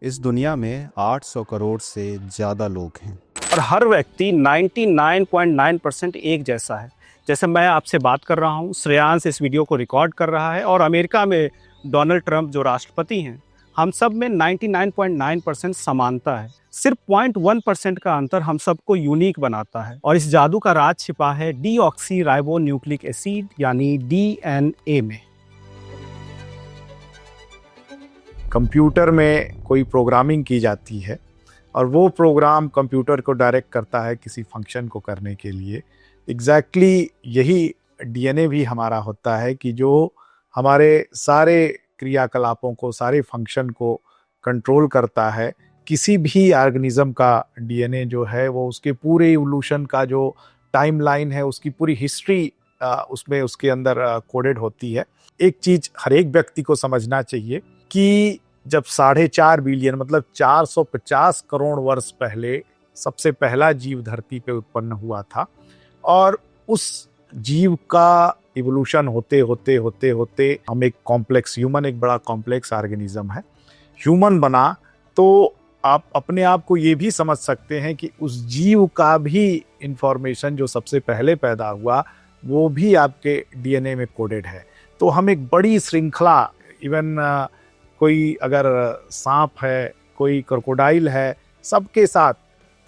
इस दुनिया में 800 करोड़ से ज़्यादा लोग हैं। और हर व्यक्ति 99.9% एक जैसा है। जैसे मैं आपसे बात कर रहा हूँ, श्रेयांश इस वीडियो को रिकॉर्ड कर रहा है और अमेरिका में डोनाल्ड ट्रंप जो राष्ट्रपति हैं, हम सब में 99.9% समानता है। सिर्फ 0.1% का अंतर हम सबको यूनिक बनाता है और इस जादू का राज छिपा है डीऑक्सी राइबो न्यूक्लिक एसिड यानी DNA में। कंप्यूटर में कोई प्रोग्रामिंग की जाती है और वो प्रोग्राम कंप्यूटर को डायरेक्ट करता है किसी फंक्शन को करने के लिए। एग्जैक्टली यही डीएनए भी हमारा होता है कि जो हमारे सारे क्रियाकलापों को, सारे फंक्शन को कंट्रोल करता है। किसी भी ऑर्गेनिज्म का डीएनए जो है वो उसके पूरे इवोल्यूशन का जो टाइमलाइन है, उसकी पूरी हिस्ट्री उसमें उसके अंदर कोडेड होती है। एक चीज हर एक व्यक्ति को समझना चाहिए कि जब 4.5 बिलियन मतलब 450 करोड़ वर्ष पहले सबसे पहला जीव धरती पे उत्पन्न हुआ था और उस जीव का इवोल्यूशन होते होते होते होते हम एक कॉम्प्लेक्स ह्यूमन, एक बड़ा कॉम्प्लेक्स ऑर्गेनिज्म है, ह्यूमन बना। तो आप अपने आप को ये भी समझ सकते हैं कि उस जीव का भी इंफॉर्मेशन जो सबसे पहले पैदा हुआ वो भी आपके डीएनए में कोडेड है। तो हम एक बड़ी श्रृंखला, इवन कोई अगर सांप है, कोई क्रोकोडाइल है, सबके साथ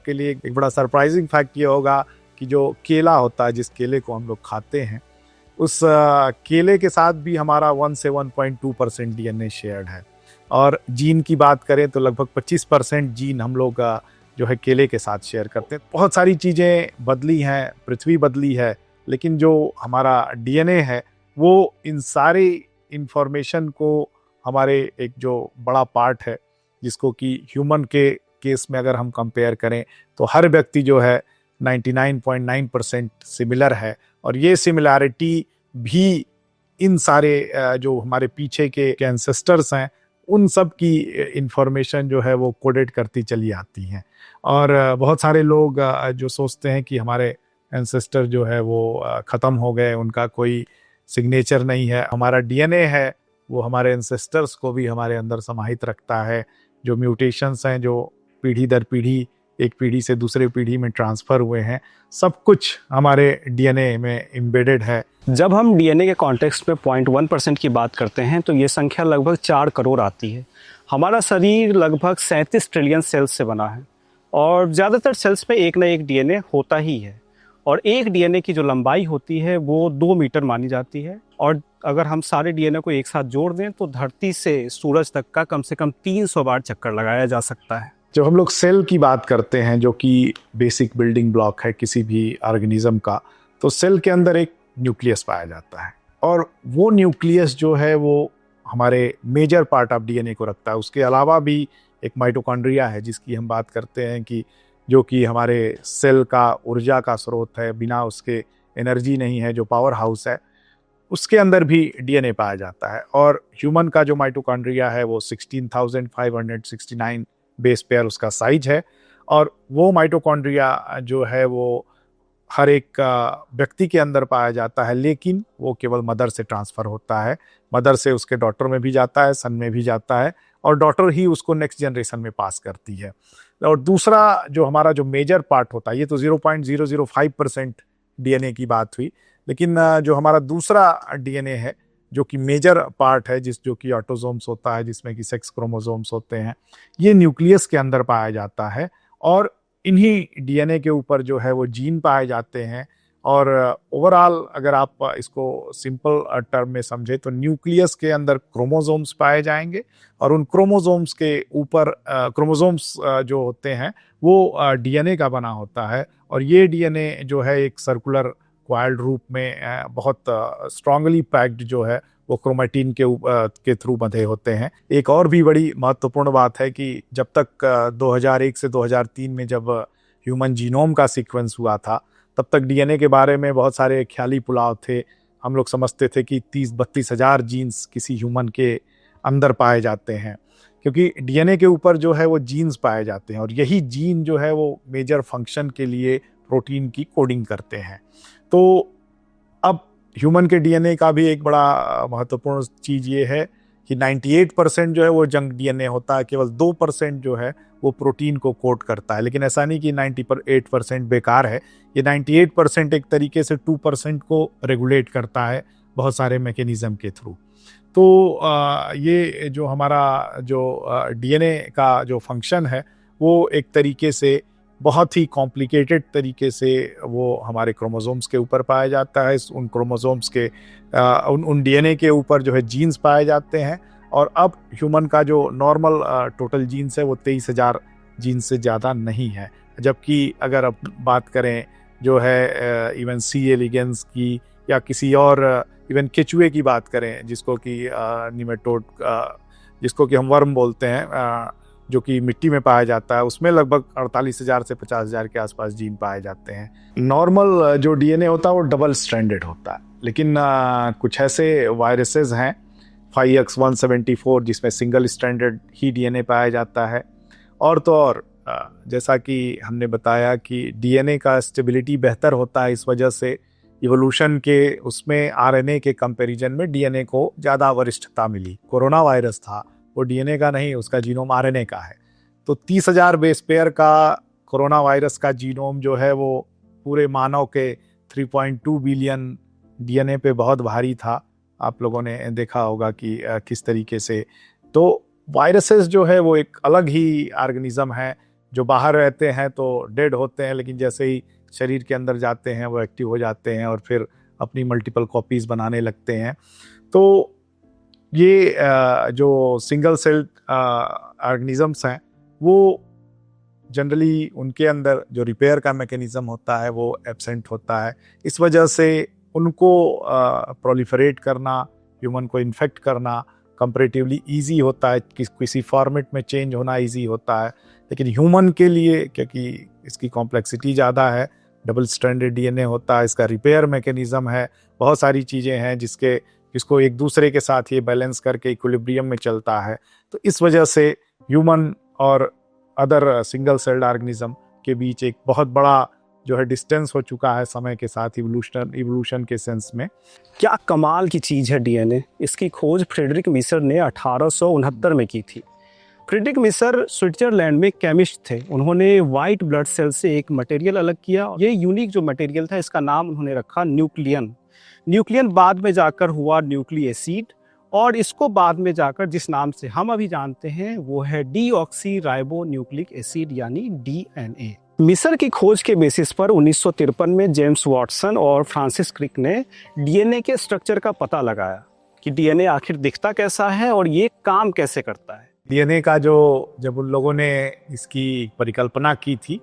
के लिए एक बड़ा सरप्राइजिंग फैक्ट ये होगा कि जो केला होता है, जिस केले को हम लोग खाते हैं, उस केले के साथ भी हमारा 1 से 1.2% डीएनए शेयर्ड है। और जीन की बात करें तो लगभग 25% जीन हम लोग जो है केले के साथ शेयर करते हैं। बहुत सारी चीज़ें बदली हैं, पृथ्वी बदली है, लेकिन जो हमारा डीएनए है वो इन सारे इंफॉर्मेशन को, हमारे एक जो बड़ा पार्ट है जिसको कि ह्यूमन के केस में अगर हम कंपेयर करें तो हर व्यक्ति जो है 99.9% सिमिलर है। और ये सिमिलैरिटी भी इन सारे जो हमारे पीछे के एंसेस्टर्स हैं उन सब की इंफॉर्मेशन जो है वो कोडेड करती चली आती हैं। और बहुत सारे लोग जो सोचते हैं कि हमारे एंसेस्टर जो है वो ख़त्म हो गए, उनका कोई सिग्नेचर नहीं है। हमारा डीएनए है वो हमारे एंसेस्टर्स को भी हमारे अंदर समाहित रखता है। जो म्यूटेशंस हैं जो पीढ़ी दर पीढ़ी, एक पीढ़ी से दूसरे पीढ़ी में ट्रांसफ़र हुए हैं, सब कुछ हमारे डीएनए में एम्बेडेड है। जब हम डीएनए के कॉन्टेक्स्ट में 0.1% की बात करते हैं तो ये संख्या लगभग 4 करोड़ आती है। हमारा शरीर लगभग 37 ट्रिलियन सेल्स से बना है और ज़्यादातर सेल्स में एक ना एक डीएनए होता ही है। और एक डीएनए की जो लंबाई होती है वो 2 मीटर मानी जाती है। और अगर हम सारे डीएनए को एक साथ जोड़ दें तो धरती से सूरज तक का कम से कम 300 बार चक्कर लगाया जा सकता है। जब हम लोग सेल की बात करते हैं जो कि बेसिक बिल्डिंग ब्लॉक है किसी भी ऑर्गेनिज्म का, तो सेल के अंदर एक न्यूक्लियस पाया जाता है और वो न्यूक्लियस जो है वो हमारे मेजर पार्ट ऑफ डीएनए को रखता है। उसके अलावा भी एक माइटोकॉन्ड्रिया है जिसकी हम बात करते हैं कि जो कि हमारे सेल का ऊर्जा का स्रोत है, बिना उसके एनर्जी नहीं है, जो पावर हाउस है, उसके अंदर भी डीएनए पाया जाता है। और ह्यूमन का जो माइटोकॉन्ड्रिया है वो 16,569 बेस पेयर उसका साइज है। और वो माइटोकॉन्ड्रिया जो है वो हर एक व्यक्ति के अंदर पाया जाता है, लेकिन वो केवल मदर से ट्रांसफ़र होता है। मदर से उसके डॉटर में भी जाता है, सन में भी जाता है और डॉटर ही उसको नेक्स्ट जनरेशन में पास करती है। और दूसरा जो हमारा जो मेजर पार्ट होता है, ये तो 0.005% डीएनए की बात हुई, लेकिन जो हमारा दूसरा डीएनए है जो कि मेजर पार्ट है, जो कि ऑटोसोम्स होता है, जिसमें कि सेक्स क्रोमोसोम्स होते हैं, ये न्यूक्लियस के अंदर पाया जाता है। और इन्हीं डीएनए के ऊपर जो है वो जीन पाए जाते हैं। और ओवरऑल अगर आप इसको सिंपल टर्म में समझे तो न्यूक्लियस के अंदर क्रोमोसोम्स पाए जाएंगे और उन क्रोमोसोम्स के ऊपर क्रोमोसोम्स जो होते हैं वो डीएनए का बना होता है। और ये डीएनए जो है एक सर्कुलर क्वाइल्ड रूप में बहुत स्ट्रांगली पैक्ड जो है वो क्रोमेटिन के थ्रू बंधे होते हैं। एक और भी बड़ी महत्वपूर्ण बात है कि जब तक 2001 से 2003 में जब ह्यूमन जीनोम का सीक्वेंस हुआ था, तब तक डीएनए के बारे में बहुत सारे ख्याली पुलाव थे। हम लोग समझते थे कि 30-32 हज़ार जीन्स किसी ह्यूमन के अंदर पाए जाते हैं, क्योंकि डीएनए के ऊपर जो है वो जीन्स पाए जाते हैं और यही जीन जो है वो मेजर फंक्शन के लिए प्रोटीन की कोडिंग करते हैं। तो अब ह्यूमन के डीएनए का भी एक बड़ा महत्वपूर्ण चीज़ ये है कि 98% जो है वो जंक डीएनए होता है, केवल 2% जो है वो प्रोटीन को कोड करता है। लेकिन ऐसा नहीं कि 98% बेकार है, ये 98% एक तरीके से 2% को रेगुलेट करता है बहुत सारे मैकेनिज्म के थ्रू। तो ये जो हमारा जो डीएनए का जो फंक्शन है वो एक तरीके से बहुत ही कॉम्प्लिकेटेड तरीके से वो हमारे क्रोमोसोम्स के ऊपर पाया जाता है। उन क्रोमोसोम्स के उन डीएनए के ऊपर जो है जीन्स पाए जाते हैं। और अब ह्यूमन का जो नॉर्मल टोटल जीन्स है वो 23,000 जीन्स से ज़्यादा नहीं है। जबकि अगर अब बात करें जो है इवन सी एलिगेंस की या किसी और इवन केचुए की बात करें, जिसको कि निमेटोड जिसको कि हम वर्म बोलते हैं, जो कि मिट्टी में पाया जाता है, उसमें लगभग 48,000 से 50,000 के आसपास जीन पाए जाते हैं। नॉर्मल जो डीएनए होता है वो डबल स्ट्रैंडेड होता है, लेकिन कुछ ऐसे वायरसेस हैं 5X174 जिसमें सिंगल स्ट्रैंडेड ही डीएनए पाया जाता है। और तो और जैसा कि हमने बताया कि डीएनए का स्टेबिलिटी बेहतर होता है, इस वजह से इवोल्यूशन के उसमें आरएनए के कंपैरिजन में डीएनए को ज़्यादा वरिष्ठता मिली। कोरोना वायरस था, वो डीएनए का नहीं, उसका जीनोम आरएनए का है। तो 30,000 बेस पेयर का कोरोना वायरस का जीनोम जो है वो पूरे मानव के 3.2 बिलियन डीएनए पे बहुत भारी था। आप लोगों ने देखा होगा कि किस तरीके से। तो वायरसेस जो है वो एक अलग ही ऑर्गेनिज्म है, जो बाहर रहते हैं तो डेड होते हैं, लेकिन जैसे ही शरीर के अंदर जाते हैं वो एक्टिव हो जाते हैं और फिर अपनी मल्टीपल कॉपीज बनाने लगते हैं। तो ये जो सिंगल सेल ऑर्गेनिजम्स हैं वो जनरली उनके अंदर जो रिपेयर का मैकेनिज्म होता है वो एब्सेंट होता है। इस वजह से उनको प्रोलिफरेट करना, ह्यूमन को इन्फेक्ट करना कंपैरेटिवली ईजी होता है, किसी फॉर्मेट में चेंज होना ईजी होता है। लेकिन ह्यूमन के लिए, क्योंकि इसकी कॉम्प्लेक्सिटी ज़्यादा है, डबल स्ट्रैंडेड डीएनए होता है, इसका रिपेयर मैकेनिज्म है, बहुत सारी चीज़ें हैं जिसको एक दूसरे के साथ ये बैलेंस करके इक्विलिब्रियम में चलता है। तो इस वजह से ह्यूमन और अदर सिंगल सेल्ड ऑर्गेनिज्म के बीच एक बहुत बड़ा जो है डिस्टेंस हो चुका है समय के साथ इवोल्यूशन के सेंस में। क्या कमाल की चीज़ है डीएनए। इसकी खोज फ्रेडरिक मिसर ने 1869 में की थी। फ्रेडरिक मिसर स्विट्जरलैंड में केमिस्ट थे। उन्होंने वाइट ब्लड सेल से एक मटेरियल अलग किया। ये यूनिक जो मटेरियल था, इसका नाम उन्होंने रखा न्यूक्लियन। न्यूक्लियन बाद में जाकर हुआ न्यूक्लिक एसिड, और इसको बाद में जाकर जिस नाम से हम अभी जानते हैं वो है डीऑक्सी राइबो न्यूक्लिक एसिड यानी डीएनए। मिसर की खोज के बेसिस पर 1953 में जेम्स वॉटसन और फ्रांसिस क्रिक ने डीएनए के स्ट्रक्चर का पता लगाया कि डीएनए आखिर दिखता कैसा है और ये काम कैसे करता है। डीएनए का जब उन लोगों ने इसकी परिकल्पना की थी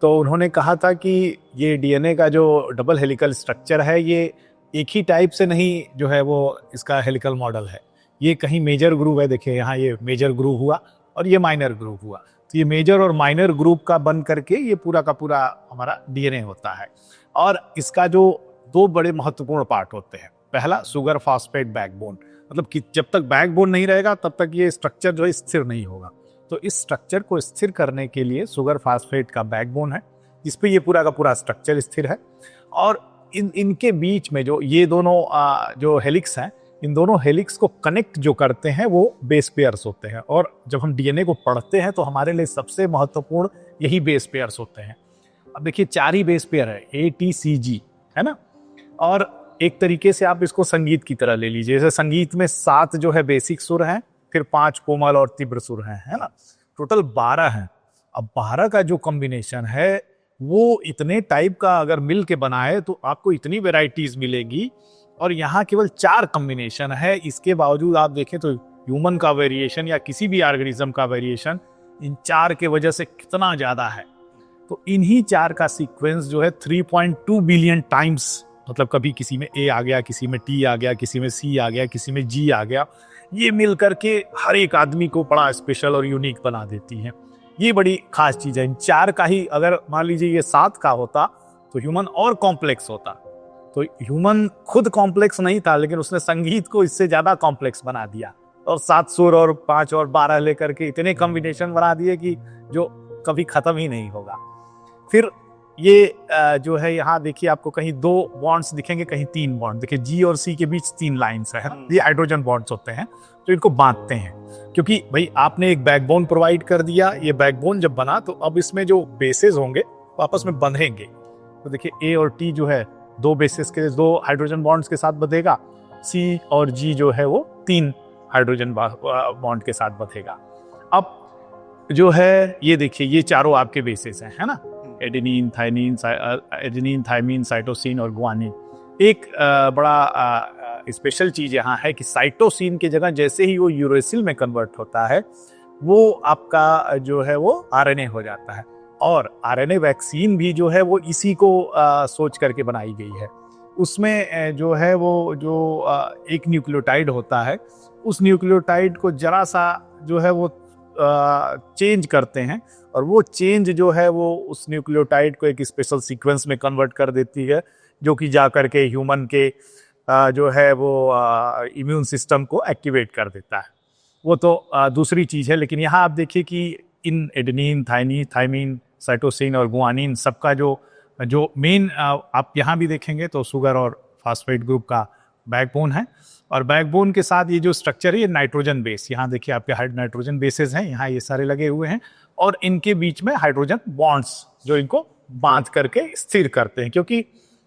तो उन्होंने कहा था कि ये डीएनए का जो डबल हेलिकल स्ट्रक्चर है ये एक ही टाइप से नहीं जो है वो इसका हेलिकल मॉडल है, ये कहीं मेजर ग्रुप है। देखिए यहाँ ये मेजर ग्रुप हुआ और ये माइनर ग्रुप हुआ, तो ये मेजर और माइनर ग्रुप का बन करके ये पूरा का पूरा हमारा डीएनए होता है। और इसका जो दो बड़े महत्वपूर्ण पार्ट होते हैं, पहला सुगर फॉस्फेट बैकबोन, मतलब कि जब तक बैकबोन नहीं रहेगा तब तक ये स्ट्रक्चर जो है स्थिर नहीं होगा। तो इस स्ट्रक्चर को स्थिर करने के लिए सुगर फॉस्फेट का बैकबोन है जिसपे ये पूरा का पूरा स्ट्रक्चर स्थिर है। और इनके बीच में जो ये दोनों जो हेलिक्स हैं, इन दोनों हेलिक्स को कनेक्ट जो करते हैं वो बेस पेयर्स होते हैं। और जब हम डीएनए को पढ़ते हैं तो हमारे लिए सबसे महत्वपूर्ण यही बेस पेयर्स होते हैं। अब देखिए 4 ही बेस पेयर है, ATCG, है ना। और एक तरीके से आप इसको संगीत की तरह ले लीजिए, जैसे संगीत में 7 जो है बेसिक सुर हैं, फिर 5 कोमल और तीव्र सुर हैं, है ना। टोटल 12 हैं। अब 12 का जो कॉम्बिनेशन है वो इतने टाइप का अगर मिल के बनाए तो आपको इतनी वेराइटीज मिलेगी। और यहाँ केवल 4 कॉम्बिनेशन है, इसके बावजूद आप देखें तो ह्यूमन का वेरिएशन या किसी भी ऑर्गेनिज्म का वेरिएशन इन 4 के वजह से कितना ज्यादा है। तो इन्हीं 4 का सीक्वेंस जो है 3.2 बिलियन टाइम्स, मतलब कभी किसी में A आ गया, किसी में T आ गया, किसी में C आ गया, किसी में G आ गया, ये मिल करके हर एक आदमी को बड़ा स्पेशल और यूनिक बना देती हैं। ये बड़ी खास चीज है। इन 4 का ही अगर मान लीजिए ये 7 का होता तो ह्यूमन और कॉम्प्लेक्स होता। तो ह्यूमन खुद कॉम्प्लेक्स नहीं था, लेकिन उसने संगीत को इससे ज्यादा कॉम्प्लेक्स बना दिया और 7 सुर और 5 और 12 लेकर के इतने कॉम्बिनेशन बना दिए कि जो कभी खत्म ही नहीं होगा। फिर ये जो है यहाँ देखिए आपको कहीं 2 बॉन्ड्स दिखेंगे, कहीं 3 बॉन्ड। देखिए जी और सी के बीच 3 लाइंस है, ये हाइड्रोजन बॉन्ड्स होते हैं जो इनको बांधते हैं। क्योंकि भाई आपने एक बैकबोन प्रोवाइड कर दिया, ये बैकबोन जब बना तो अब इसमें जो बेसेस होंगे वो आपस में बंधेंगे। तो देखिए ए और टी जो है 2 बेसिस के 2 हाइड्रोजन बॉन्ड्स के साथ बंधेगा, सी और जी जो है वो 3 हाइड्रोजन बॉन्ड के साथ बंधेगा। अब जो है ये देखिए ये चारों आपके बेसिस हैं, है ना, एडेनिन, थायमीन, साइटोसिन और गुआनिन। एक बड़ा स्पेशल चीज यहाँ है कि साइटोसिन की जगह जैसे ही वो यूरेसिल में कन्वर्ट होता है वो आपका जो है वो आरएनए हो जाता है। और आरएनए वैक्सीन भी जो है वो इसी को सोच करके बनाई गई है। उसमें जो है वो जो एक न्यूक्लियोटाइड होता है, उस न्यूक्लियोटाइड को जरा सा जो है वो चेंज करते हैं और वो चेंज जो है वो उस न्यूक्लियोटाइड को एक स्पेशल सीक्वेंस में कन्वर्ट कर देती है, जो कि जा करके ह्यूमन के जो है वो इम्यून सिस्टम को एक्टिवेट कर देता है। वो तो दूसरी चीज़ है। लेकिन यहाँ आप देखिए कि इन एडेनिन, थायमीन, साइटोसिन और गुआनिन सबका जो मेन आप यहाँ भी देखेंगे तो शुगर और फास्फेट ग्रुप का बैकबोन है। और बैकबोन के साथ ये जो स्ट्रक्चर है ये नाइट्रोजन बेस, यहाँ देखिए आपके हाइड नाइट्रोजन बेसेस हैं, यहाँ ये सारे लगे हुए हैं और इनके बीच में हाइड्रोजन बॉन्ड्स जो इनको बांध करके स्थिर करते हैं। क्योंकि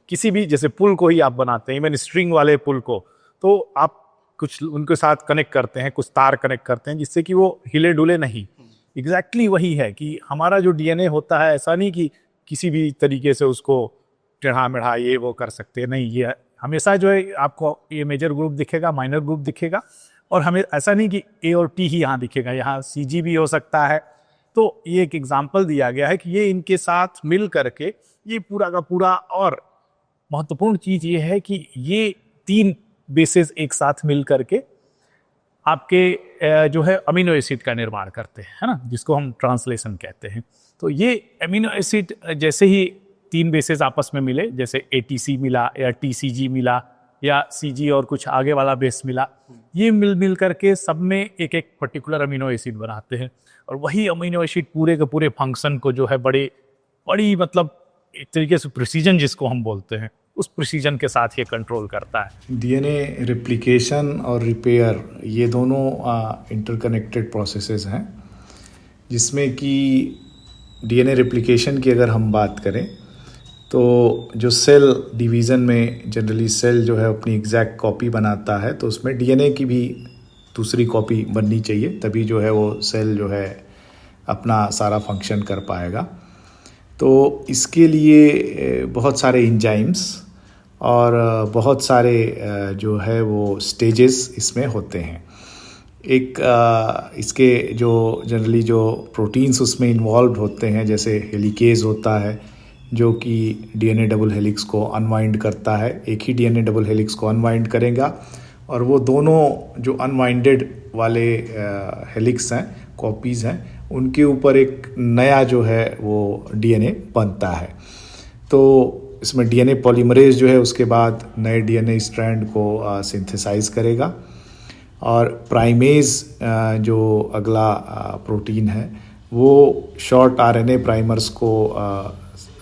किसी भी जैसे पुल को ही आप बनाते हैं, इवन स्ट्रिंग वाले पुल को, तो आप कुछ उनके साथ कनेक्ट करते हैं, कुछ तार कनेक्ट करते हैं जिससे कि वो हिले डुले नहीं। एग्जैक्टली वही है कि हमारा जो डीएनए होता है, ऐसा नहीं कि किसी भी तरीके से उसको टेढ़ा मेढ़ा ये वो कर सकते हैं, नहीं, ये हमेशा जो है आपको ये मेजर ग्रुप दिखेगा, माइनर ग्रुप दिखेगा। और हमें ऐसा नहीं कि ए और टी ही यहाँ दिखेगा, यहाँ सी जी भी हो सकता है। तो ये एक एग्जाम्पल दिया गया है कि ये इनके साथ मिल करके ये पूरा का पूरा। और महत्वपूर्ण चीज ये है कि ये 3 बेसेस एक साथ मिल करके आपके जो है अमीनो एसिड का निर्माण करते हैं, है ना, जिसको हम ट्रांसलेशन कहते हैं। तो ये अमीनो एसिड जैसे ही 3 बेसेस आपस में मिले, जैसे एटीसी मिला या टीसीजी मिला या सीजी और कुछ आगे वाला बेस मिला, ये मिल करके सब में एक एक पर्टिकुलर अमीनो एसिड बनाते हैं। और वही अमीनो एसिड पूरे के पूरे फंक्शन को जो है बड़ी मतलब एक तरीके से प्रिसीजन जिसको हम बोलते हैं, उस प्रिसीजन के साथ ये कंट्रोल करता है। डीएनए रिप्लिकेशन और रिपेयर ये दोनों इंटरकनेक्टेड प्रोसेसेस हैं, जिसमें कि डीएनए रिप्लिकेशन की अगर हम बात करें तो जो सेल डिवीज़न में जनरली सेल जो है अपनी एग्जैक्ट कॉपी बनाता है, तो उसमें डीएनए की भी दूसरी कॉपी बननी चाहिए, तभी जो है वो सेल जो है अपना सारा फंक्शन कर पाएगा। तो इसके लिए बहुत सारे एंजाइम्स और बहुत सारे जो है वो स्टेजेस इसमें होते हैं। एक इसके जो जनरली जो प्रोटीन्स उसमें इन्वॉल्व होते हैं, जैसे हेलिकेज होता है जो कि डीएनए डबल हेलिक्स को अनवाइंड करता है। एक ही डीएनए डबल हेलिक्स को अनवाइंड करेगा और वो दोनों जो अनवाइंडेड वाले हेलिक्स हैं, कॉपीज़ हैं, उनके ऊपर एक नया जो है वो डीएनए बनता है। तो इसमें डीएनए पॉलीमरेज जो है उसके बाद नए डीएनए स्ट्रैंड को सिंथेसाइज करेगा। और प्राइमेज जो अगला प्रोटीन है वो शॉर्ट आरएनए प्राइमर्स को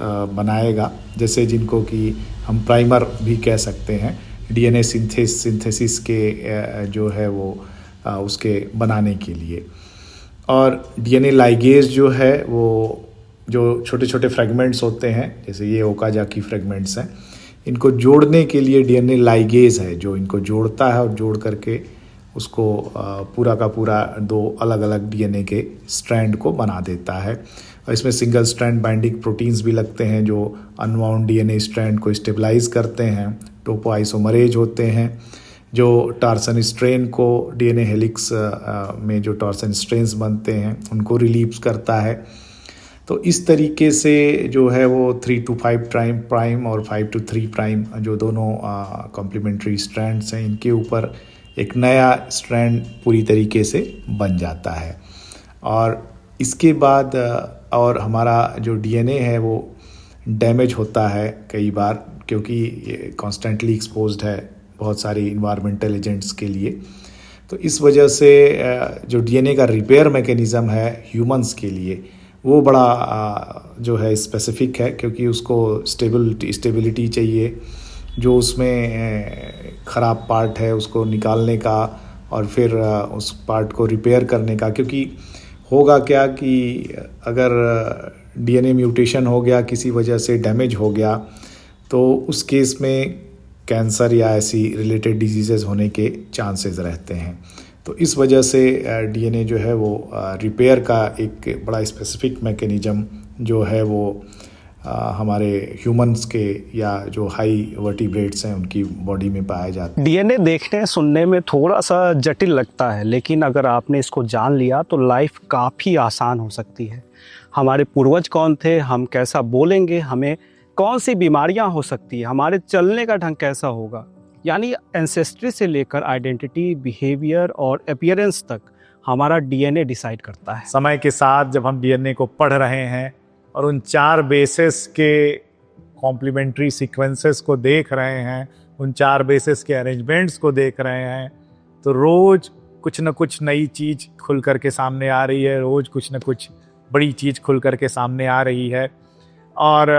बनाएगा, जैसे जिनको कि हम प्राइमर भी कह सकते हैं डीएनए सिंथेसिस के जो है वो उसके बनाने के लिए। और डीएनए लाइगेज जो है वो जो छोटे छोटे फ्रेगमेंट्स होते हैं, जैसे ये ओकाजाकी फ्रेगमेंट्स हैं, इनको जोड़ने के लिए डीएनए लाइगेज है जो इनको जोड़ता है और जोड़ करके उसको पूरा का पूरा 2 अलग अलग डीएनए के स्ट्रैंड को बना देता है। और इसमें सिंगल स्ट्रैंड बाइंडिंग प्रोटीन्स भी लगते हैं जो अनवाउंड डीएनए स्ट्रैंड को स्टेबलाइज करते हैं। टोपोआइसोमरेज होते हैं जो टार्सन स्ट्रेन को डीएनए हेलिक्स में जो टार्सन स्ट्रेन्स बनते हैं उनको रिलीव करता है। तो इस तरीके से जो है वो 3 to 5 प्राइम और 5 to 3 प्राइम जो दोनों कॉम्प्लीमेंट्री स्ट्रैंड्स हैं, इनके ऊपर एक नया स्ट्रैंड पूरी तरीके से बन जाता है। और इसके बाद और हमारा जो डीएनए है वो डैमेज होता है कई बार, क्योंकि ये कॉन्स्टेंटली एक्सपोज्ड है बहुत सारी इन्वायरमेंटल एजेंट्स के लिए। तो इस वजह से जो डीएनए का रिपेयर मैकेनिज़्म है ह्यूमंस के लिए, वो बड़ा जो है स्पेसिफिक है, क्योंकि उसको स्टेबिलिटी चाहिए, जो उसमें ख़राब पार्ट है उसको निकालने का और फिर उस पार्ट को रिपेयर करने का। क्योंकि होगा क्या कि अगर डीएनए म्यूटेशन हो गया, किसी वजह से डैमेज हो गया, तो उस केस में कैंसर या ऐसी रिलेटेड डिजीज़ेज़ होने के चांसेस रहते हैं। तो इस वजह से डीएनए जो है वो रिपेयर का एक बड़ा स्पेसिफिक मैकेनिज़्म जो है वो हमारे ह्यूमंस के या जो हाई वर्टिब्रेट्स हैं उनकी बॉडी में पाया जाता है। डीएनए देखने सुनने में थोड़ा सा जटिल लगता है, लेकिन अगर आपने इसको जान लिया तो लाइफ काफ़ी आसान हो सकती है। हमारे पूर्वज कौन थे, हम कैसा बोलेंगे, हमें कौन सी बीमारियां हो सकती है, हमारे चलने का ढंग कैसा होगा, यानी एंसेस्ट्री से लेकर आइडेंटिटी, बिहेवियर और अपीयरेंस तक हमारा डीएनए डिसाइड करता है। समय के साथ जब हम डीएनए को पढ़ रहे हैं और उन 4 बेसिस के कॉम्प्लीमेंट्री सीक्वेंसेस को देख रहे हैं, उन 4 बेसिस के अरेंजमेंट्स को देख रहे हैं, तो रोज़ कुछ न कुछ नई चीज़ खुल कर के सामने आ रही है, रोज़ कुछ न कुछ बड़ी चीज़ खुल कर के सामने आ रही है। और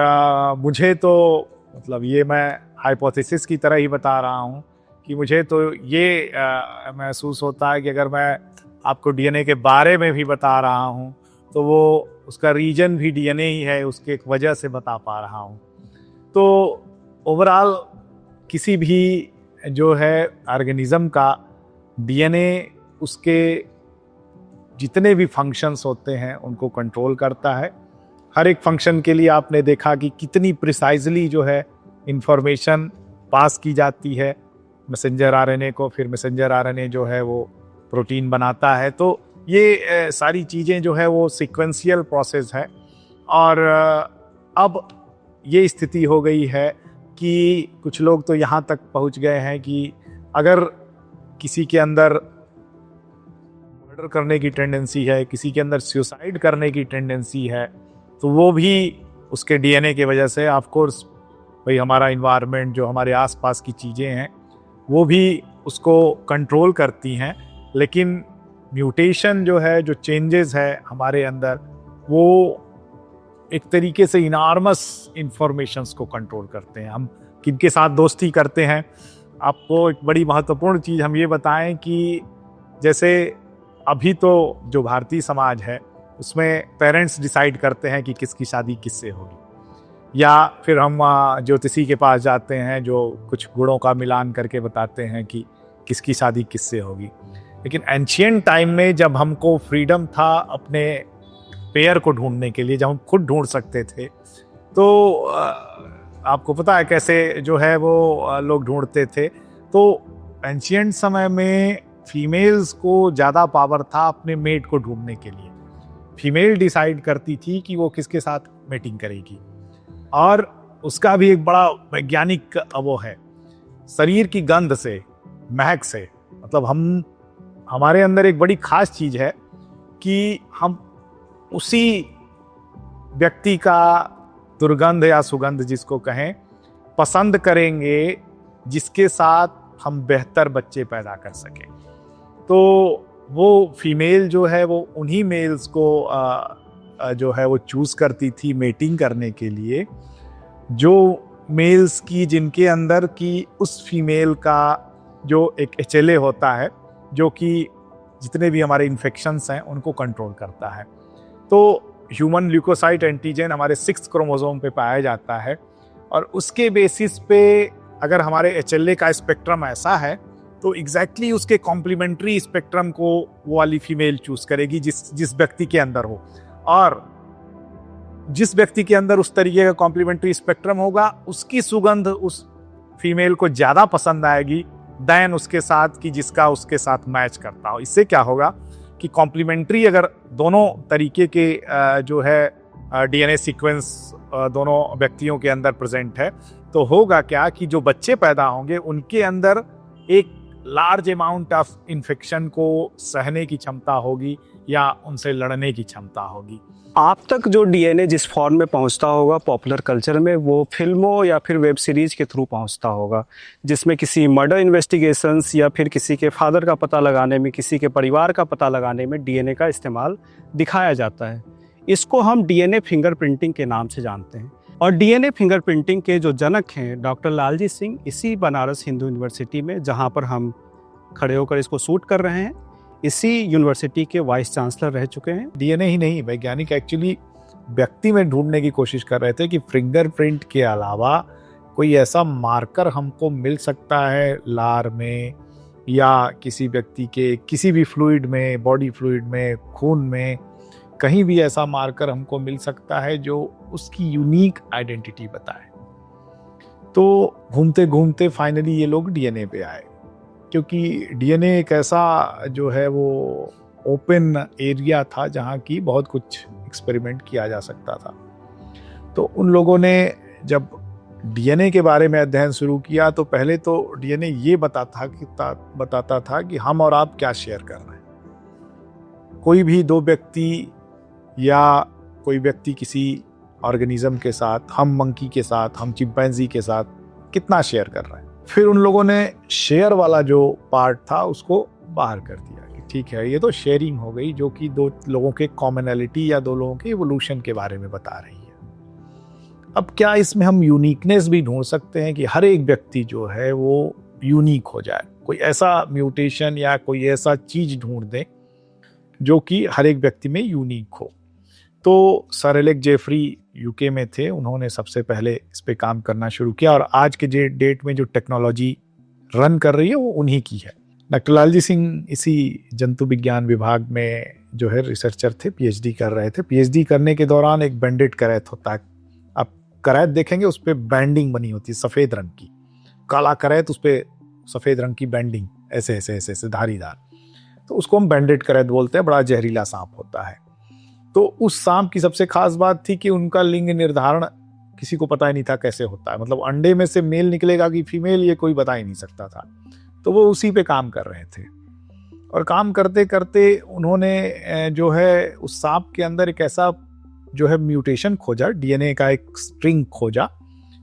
मुझे तो मतलब ये मैं हाइपोथेसिस की तरह ही बता रहा हूँ कि मुझे तो ये महसूस होता है कि अगर मैं आपको डीएनए के बारे में भी बता रहा हूँ तो वो उसका रीजन भी डीएनए ही है, उसके एक वजह से बता पा रहा हूँ। तो ओवरऑल किसी भी जो है ऑर्गेनिज्म का डीएनए उसके जितने भी फंक्शंस होते हैं उनको कंट्रोल करता है। हर एक फंक्शन के लिए आपने देखा कि कितनी प्रिसाइजली जो है इंफॉर्मेशन पास की जाती है मैसेंजर आरएनए को, फिर मैसेंजर आरएनए जो है वो प्रोटीन बनाता है। तो ये सारी चीज़ें जो है वो सीक्वेंशियल प्रोसेस है। और अब ये स्थिति हो गई है कि कुछ लोग तो यहाँ तक पहुँच गए हैं कि अगर किसी के अंदर मर्डर करने की टेंडेंसी है, किसी के अंदर सुसाइड करने की टेंडेंसी है, तो वो भी उसके डीएनए की वजह से, ऑफ कोर्स भाई हमारा इन्वायरमेंट जो हमारे आसपास की चीज़ें हैं वो भी उसको कंट्रोल करती हैं। लेकिन म्यूटेशन जो है, जो चेंजेस है हमारे अंदर, वो एक तरीके से इनार्मस इंफॉर्मेशंस को कंट्रोल करते हैं। हम किनके साथ दोस्ती करते हैं, आपको एक बड़ी महत्वपूर्ण चीज़ हम ये बताएं कि जैसे अभी तो जो भारतीय समाज है उसमें पेरेंट्स डिसाइड करते हैं कि किसकी शादी किससे होगी, या फिर हम ज्योतिषी के पास जाते हैं जो कुछ गुणों का मिलान करके बताते हैं कि किसकी शादी किससे होगी। लेकिन एंशिएंट टाइम में जब हमको फ्रीडम था अपने पेयर को ढूंढने के लिए, जब हम खुद ढूंढ सकते थे, तो आपको पता है कैसे जो है वो लोग ढूंढते थे। तो एंशिएंट समय में फीमेल्स को ज़्यादा पावर था अपने मेट को ढूंढने के लिए। फीमेल डिसाइड करती थी कि वो किसके साथ मेटिंग करेगी, और उसका भी एक बड़ा वैज्ञानिक वो है, शरीर की गंध से, महक से। मतलब हमारे अंदर एक बड़ी खास चीज़ है कि हम उसी व्यक्ति का दुर्गंध या सुगंध जिसको कहें पसंद करेंगे जिसके साथ हम बेहतर बच्चे पैदा कर सकें। तो वो फीमेल जो है वो उन्हीं मेल्स को जो है वो चूज़ करती थी मेटिंग करने के लिए, जो मेल्स की जिनके अंदर की उस फीमेल का जो एक HLA होता है जो कि जितने भी हमारे इन्फेक्शंस हैं उनको कंट्रोल करता है। तो ह्यूमन ल्यूकोसाइट एंटीजन हमारे 6 क्रोमोसोम पे पाया जाता है, और उसके बेसिस पे अगर हमारे HLA का स्पेक्ट्रम ऐसा है तो एग्जैक्टली उसके कॉम्प्लीमेंट्री स्पेक्ट्रम को वो वाली फीमेल चूज करेगी जिस व्यक्ति के अंदर हो। और जिस व्यक्ति के अंदर उस तरीके का कॉम्प्लीमेंट्री स्पेक्ट्रम होगा उसकी सुगंध उस फीमेल को ज़्यादा पसंद आएगी देन उसके साथ कि जिसका उसके साथ मैच करता हो। इससे क्या होगा कि कॉम्प्लीमेंट्री अगर दोनों तरीके के जो है DNA सीक्वेंस दोनों व्यक्तियों के अंदर प्रेजेंट है, तो होगा क्या कि जो बच्चे पैदा होंगे उनके अंदर एक लार्ज अमाउंट ऑफ इन्फेक्शन को सहने की क्षमता होगी या उनसे लड़ने की क्षमता होगी। आप तक जो डीएनए जिस फॉर्म में पहुंचता होगा पॉपुलर कल्चर में, वो फिल्मों या फिर वेब सीरीज के थ्रू पहुंचता होगा, जिसमें किसी मर्डर इन्वेस्टिगेशंस या फिर किसी के फादर का पता लगाने में, किसी के परिवार का पता लगाने में डीएनए का इस्तेमाल दिखाया जाता है। इसको हम डीएनए फिंगरप्रिंटिंग के नाम से जानते हैं। और डीएनए फिंगरप्रिंटिंग के जो जनक हैं डॉक्टर लालजी सिंह, इसी बनारस हिंदू यूनिवर्सिटी में, जहाँ पर हम खड़े होकर इसको शूट कर रहे हैं, इसी यूनिवर्सिटी के वाइस चांसलर रह चुके हैं। डीएनए ही नहीं, वैज्ञानिक एक्चुअली व्यक्ति में ढूंढने की कोशिश कर रहे थे कि फिंगरप्रिंट के अलावा कोई ऐसा मार्कर हमको मिल सकता है लार में या किसी व्यक्ति के किसी भी फ्लूइड में, बॉडी फ्लूइड में, खून में, कहीं भी ऐसा मार्कर हमको मिल सकता है जो उसकी यूनिक आइडेंटिटी बताए। तो घूमते घूमते फाइनली ये लोग डीएनए पे आए, क्योंकि डीएनए एक ऐसा जो है वो ओपन एरिया था जहाँ की बहुत कुछ एक्सपेरिमेंट किया जा सकता था। तो उन लोगों ने जब डीएनए के बारे में अध्ययन शुरू किया तो पहले तो डीएनए ये बताता था कि हम और आप क्या शेयर कर रहे हैं। कोई भी दो व्यक्ति या कोई व्यक्ति किसी ऑर्गेनिज्म के साथ, हम मंकी के साथ, हम चिंपैंजी के साथ कितना शेयर कर रहे हैं। फिर उन लोगों ने शेयर वाला जो पार्ट था उसको बाहर कर दिया कि ठीक है, ये तो शेयरिंग हो गई जो कि दो लोगों के कॉमनैलिटी या दो लोगों के इवोल्यूशन के बारे में बता रही है। अब क्या इसमें हम यूनिकनेस भी ढूंढ सकते हैं कि हर एक व्यक्ति जो है वो यूनिक हो जाए, कोई ऐसा म्यूटेशन या कोई ऐसा चीज ढूंढ दें जो कि हर एक व्यक्ति में यूनिक हो। तो सर एलेक जेफरी यूके में थे, उन्होंने सबसे पहले इस पे काम करना शुरू किया और आज के डेट में जो टेक्नोलॉजी रन कर रही है वो उन्हीं की है। डॉक्टर लालजी सिंह इसी जंतु विज्ञान विभाग में जो है रिसर्चर थे, पीएचडी कर रहे थे। पीएचडी करने के दौरान एक बैंडेड करैत होता है, आप करैत देखेंगे उस पर बैंडिंग बनी होती है सफ़ेद रंग की, काला करैत उस पर सफ़ेद रंग की बैंडिंग ऐसे ऐसे ऐसे ऐसे धारीदार, तो उसको हम बैंडेड करैत बोलते हैं। बड़ा जहरीला सांप होता है। तो उस सांप की सबसे खास बात थी कि उनका लिंग निर्धारण किसी को पता ही नहीं था कैसे होता है, मतलब अंडे में से मेल निकलेगा कि फीमेल ये कोई बता ही नहीं सकता था। तो वो उसी पे काम कर रहे थे और काम करते करते उन्होंने जो है उस सांप के अंदर एक ऐसा जो है म्यूटेशन खोजा, डीएनए का एक स्ट्रिंग खोजा,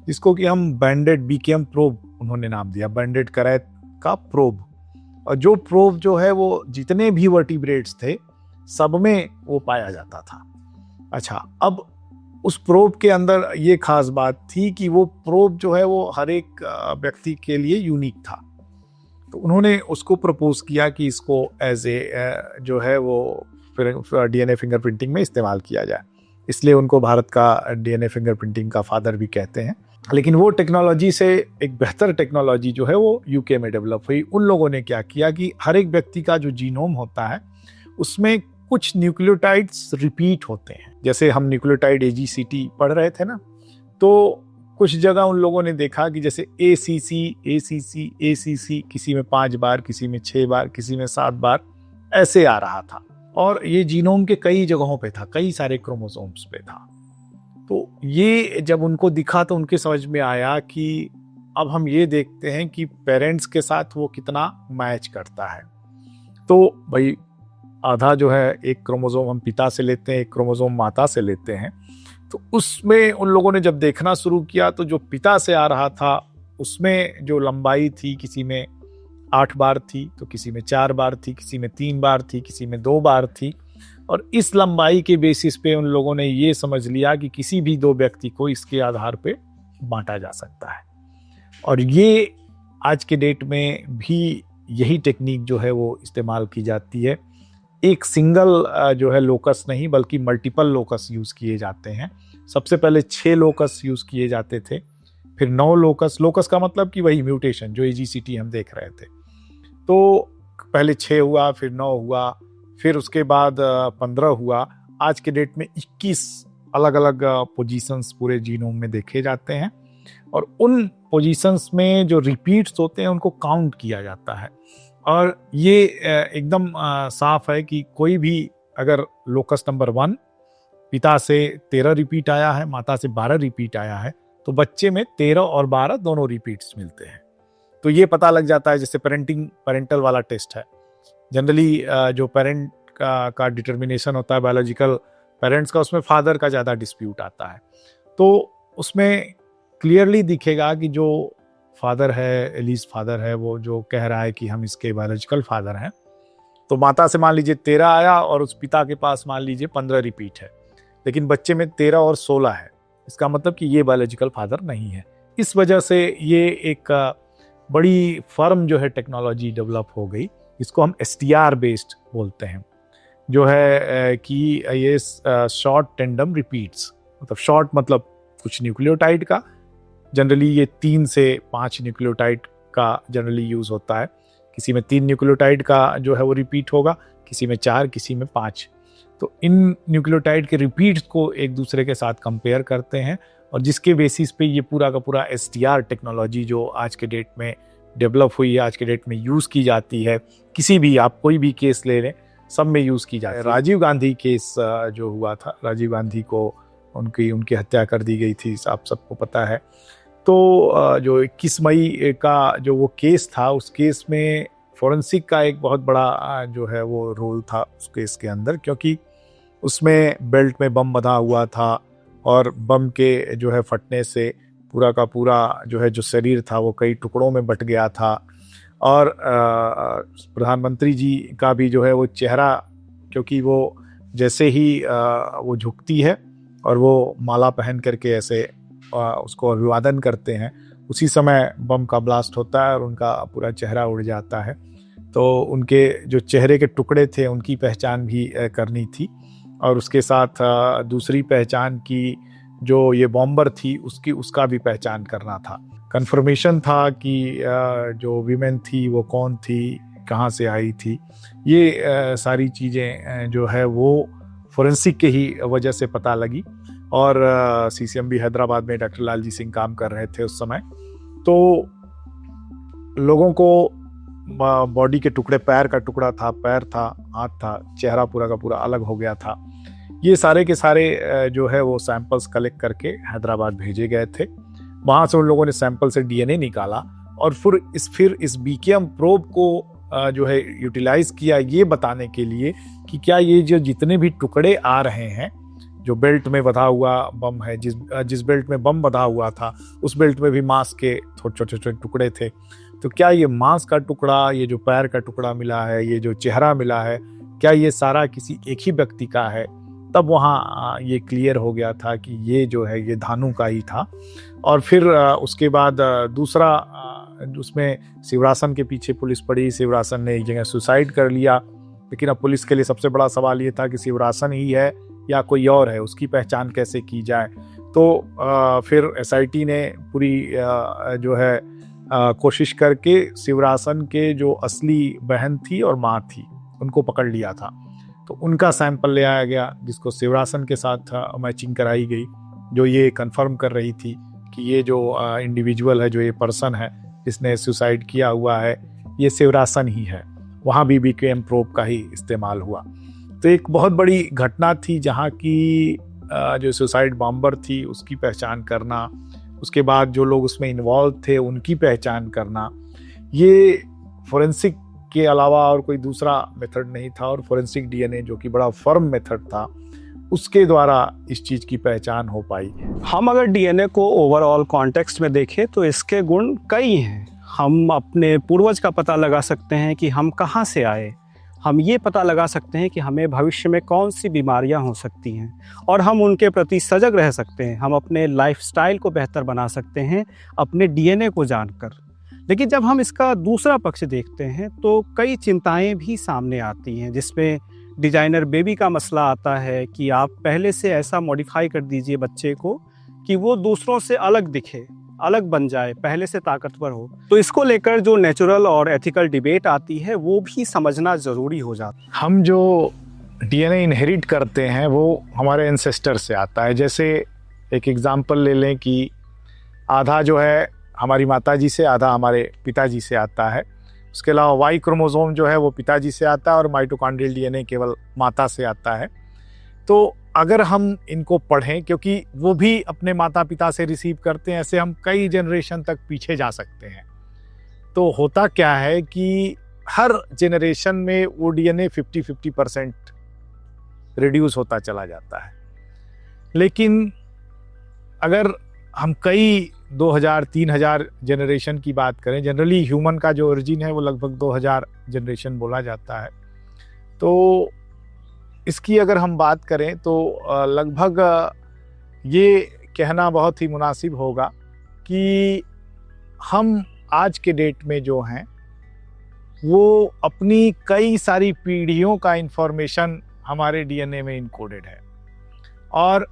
जिसको कि हम बैंडेड बीकेएम प्रोब उन्होंने नाम दिया, बैंडेड करैत का प्रोब। और जो प्रोब जो है वो जितने भी वर्टिब्रेट्स थे सब में वो पाया जाता था। अच्छा, अब उस प्रोब के अंदर ये खास बात थी कि वो प्रोब जो है वो हर एक व्यक्ति के लिए यूनिक था। तो उन्होंने उसको प्रपोज किया कि इसको एज ए जो है वो डीएनए फिंगरप्रिंटिंग में इस्तेमाल किया जाए, इसलिए उनको भारत का डीएनए फिंगरप्रिंटिंग का फादर भी कहते हैं। लेकिन वो टेक्नोलॉजी से एक बेहतर टेक्नोलॉजी जो है वो यूके में डेवलप हुई। उन लोगों ने क्या किया कि हर एक व्यक्ति का जो जीनोम होता है उसमें कुछ न्यूक्लियोटाइड्स रिपीट होते हैं। जैसे हम न्यूक्लियोटाइड AGCT पढ़ रहे थे ना, तो कुछ जगह उन लोगों ने देखा कि जैसे ACC किसी में 5 बार, किसी में 6 बार, किसी में 7 बार ऐसे आ रहा था। और ये जीनोम के कई जगहों पे था, कई सारे क्रोमोसोम्स पे था। तो ये जब उनको दिखा तो उनके समझ में आया कि अब हम ये देखते हैं कि पेरेंट्स के साथ वो कितना मैच करता है। तो भाई आधा जो है एक क्रोमोसोम हम पिता से लेते हैं, एक क्रोमोसोम माता से लेते हैं। तो उसमें उन लोगों ने जब देखना शुरू किया तो जो पिता से आ रहा था उसमें जो लंबाई थी, किसी में 8 बार थी, तो किसी में 4 बार थी, किसी में 3 बार थी, किसी में 2 बार थी। और इस लंबाई के बेसिस पे उन लोगों ने ये समझ लिया कि किसी भी 2 व्यक्ति को इसके आधार पे बांटा जा सकता है। और ये आज के डेट में भी यही टेक्निक जो है वो इस्तेमाल की जाती है। एक सिंगल जो है लोकस नहीं बल्कि मल्टीपल लोकस यूज किए जाते हैं। सबसे पहले 6 लोकस यूज किए जाते थे, फिर 9 लोकस का मतलब कि वही म्यूटेशन जो AGCT हम देख रहे थे। तो पहले 6 हुआ, फिर 9 हुआ, फिर उसके बाद 15 हुआ। आज के डेट में 21 अलग अलग पोजीशंस पूरे जीनोम में देखे जाते हैं और उन पोजीशंस में जो रिपीट्स होते हैं उनको काउंट किया जाता है। और ये एकदम साफ है कि कोई भी अगर लोकस नंबर 1 पिता से 13 रिपीट आया है, माता से 12 रिपीट आया है, तो बच्चे में 13 और 12 दोनों रिपीट्स मिलते हैं। तो ये पता लग जाता है, जैसे पेरेंटल वाला टेस्ट है। जनरली जो पेरेंट का डिटर्मिनेशन होता है बायोलॉजिकल पेरेंट्स का, उसमें फादर का ज़्यादा डिस्प्यूट आता है। तो उसमें क्लियरली दिखेगा कि जो फादर है, एलिस फादर है, वो जो कह रहा है कि हम इसके बायोलॉजिकल फादर हैं, तो माता से मान लीजिए 13 आया और उस पिता के पास मान लीजिए 15 रिपीट है। लेकिन बच्चे में 13 और 16 है। इसका मतलब कि ये बायोलॉजिकल फादर नहीं है। इस वजह से ये एक बड़ी फर्म जो है टेक्नोलॉजी डेवलप हो गई, इसको हम STR बेस्ड बोलते हैं, जो है कि ये शॉर्ट टेंडम रिपीट्स, मतलब शॉर्ट मतलब कुछ न्यूक्लियोटाइड का, जनरली ये 3 से 5 न्यूक्लियोटाइड का जनरली यूज होता है। किसी में 3 न्यूक्लियोटाइड का जो है वो रिपीट होगा, किसी में 4, किसी में 5। तो इन न्यूक्लियोटाइड के रिपीट्स को एक दूसरे के साथ कंपेयर करते हैं और जिसके बेसिस पे ये पूरा का पूरा STR टेक्नोलॉजी जो आज के डेट में डेवलप हुई है, आज के डेट में यूज़ की जाती है। किसी भी, आप कोई भी केस ले लें, सब में यूज़ की जाती है। राजीव गांधी केस जो हुआ था, राजीव गांधी को उनकी हत्या कर दी गई थी, आप सबको पता है। तो जो 21 मई का जो वो केस था, उस केस में फोरेंसिक का एक बहुत बड़ा जो है वो रोल था उस केस के अंदर, क्योंकि उसमें बेल्ट में बम बंधा हुआ था और बम के जो है फटने से पूरा का पूरा जो है जो शरीर था वो कई टुकड़ों में बट गया था। और प्रधानमंत्री जी का भी जो है वो चेहरा, क्योंकि वो जैसे ही वो झुकती है और वो माला पहन करके ऐसे उसको अभिवादन करते हैं, उसी समय बम का ब्लास्ट होता है और उनका पूरा चेहरा उड़ जाता है। तो उनके जो चेहरे के टुकड़े थे उनकी पहचान भी करनी थी और उसके साथ दूसरी पहचान की जो ये बॉम्बर थी उसका भी पहचान करना था। कंफर्मेशन था कि जो वीमेन थी वो कौन थी, कहाँ से आई थी। ये सारी चीज़ें जो है वो फोरेंसिक के ही वजह से पता लगी। और CCMB हैदराबाद में डॉक्टर लालजी सिंह काम कर रहे थे उस समय। तो लोगों को बॉडी के टुकड़े, पैर का टुकड़ा था, पैर था, हाथ था, चेहरा पूरा का पूरा अलग हो गया था। ये सारे के सारे जो है वो सैंपल्स कलेक्ट करके हैदराबाद भेजे गए थे। वहाँ से उन लोगों ने सैंपल से DNA निकाला और फिर इस BKM प्रोब को जो है यूटिलाइज किया, ये बताने के लिए कि क्या ये जो जितने भी टुकड़े आ रहे हैं, जो बेल्ट में बंधा हुआ बम है, जिस बेल्ट में बम बंधा हुआ था उस बेल्ट में भी मांस के छोटे छोटे टुकड़े थे। तो क्या ये मांस का टुकड़ा, ये जो पैर का टुकड़ा मिला है, ये जो चेहरा मिला है, क्या ये सारा किसी एक ही व्यक्ति का है? तब वहाँ ये क्लियर हो गया था कि ये जो है ये धानु का ही था। और फिर उसके बाद दूसरा उसमें शिवरासन के पीछे पुलिस पड़ी। शिवरासन ने एक जगह सुसाइड कर लिया, लेकिन अब पुलिस के लिए सबसे बड़ा सवाल ये था कि शिवरासन ही है या कोई और है, उसकी पहचान कैसे की जाए। तो फिर SIT ने पूरी जो है कोशिश करके शिवरासन के जो असली बहन थी और माँ थी उनको पकड़ लिया था। तो उनका सैंपल ले आया गया, जिसको शिवरासन के साथ मैचिंग कराई गई, जो ये कंफर्म कर रही थी कि ये जो इंडिविजुअल है, जो ये पर्सन है जिसने सुसाइड किया हुआ है, ये शिवरासन ही है। वहाँ भी BKM प्रोब का ही इस्तेमाल हुआ। तो एक बहुत बड़ी घटना थी जहाँ की जो सुसाइड बॉम्बर थी उसकी पहचान करना, उसके बाद जो लोग उसमें इन्वॉल्व थे उनकी पहचान करना, ये फोरेंसिक के अलावा और कोई दूसरा मेथड नहीं था। और फोरेंसिक DNA जो कि बड़ा फर्म मेथड था, उसके द्वारा इस चीज़ की पहचान हो पाई। हम अगर DNA को ओवरऑल कॉन्टेक्स्ट में देखें तो इसके गुण कई हैं। हम अपने पूर्वज का पता लगा सकते हैं कि हम कहाँ से आए, हम ये पता लगा सकते हैं कि हमें भविष्य में कौन सी बीमारियां हो सकती हैं और हम उनके प्रति सजग रह सकते हैं। हम अपने लाइफस्टाइल को बेहतर बना सकते हैं अपने DNA को जानकर। लेकिन जब हम इसका दूसरा पक्ष देखते हैं तो कई चिंताएं भी सामने आती हैं, जिसमें डिजाइनर बेबी का मसला आता है कि आप पहले से ऐसा मॉडिफाई कर दीजिए बच्चे को कि वो दूसरों से अलग दिखे, अलग बन जाए, पहले से ताकतवर हो। तो इसको लेकर जो नेचुरल और एथिकल डिबेट आती है वो भी समझना ज़रूरी हो जाता है। हम जो DNA इनहेरिट करते हैं वो हमारे एंसेस्टर से आता है। जैसे एक एग्जांपल ले लें कि आधा जो है हमारी माताजी से, आधा हमारे पिताजी से आता है। उसके अलावा Y क्रोमोसोम जो है वो पिताजी से आता है और माइटोकॉन्ड्रियल DNA केवल माता से आता है। तो अगर हम इनको पढ़ें, क्योंकि वो भी अपने माता पिता से रिसीव करते हैं, ऐसे हम कई जनरेशन तक पीछे जा सकते हैं। तो होता क्या है कि हर जनरेशन में वो DNA 50-50% रिड्यूस होता चला जाता है। लेकिन अगर हम कई 2000-3000 जनरेशन की बात करें, जनरली ह्यूमन का जो ओरिजिन है वो लगभग 2000 जनरेशन बोला जाता है। तो इसकी अगर हम बात करें तो लगभग ये कहना बहुत ही मुनासिब होगा कि हम आज के डेट में जो हैं वो अपनी कई सारी पीढ़ियों का इंफॉर्मेशन हमारे डीएनए में इनकोडेड है, और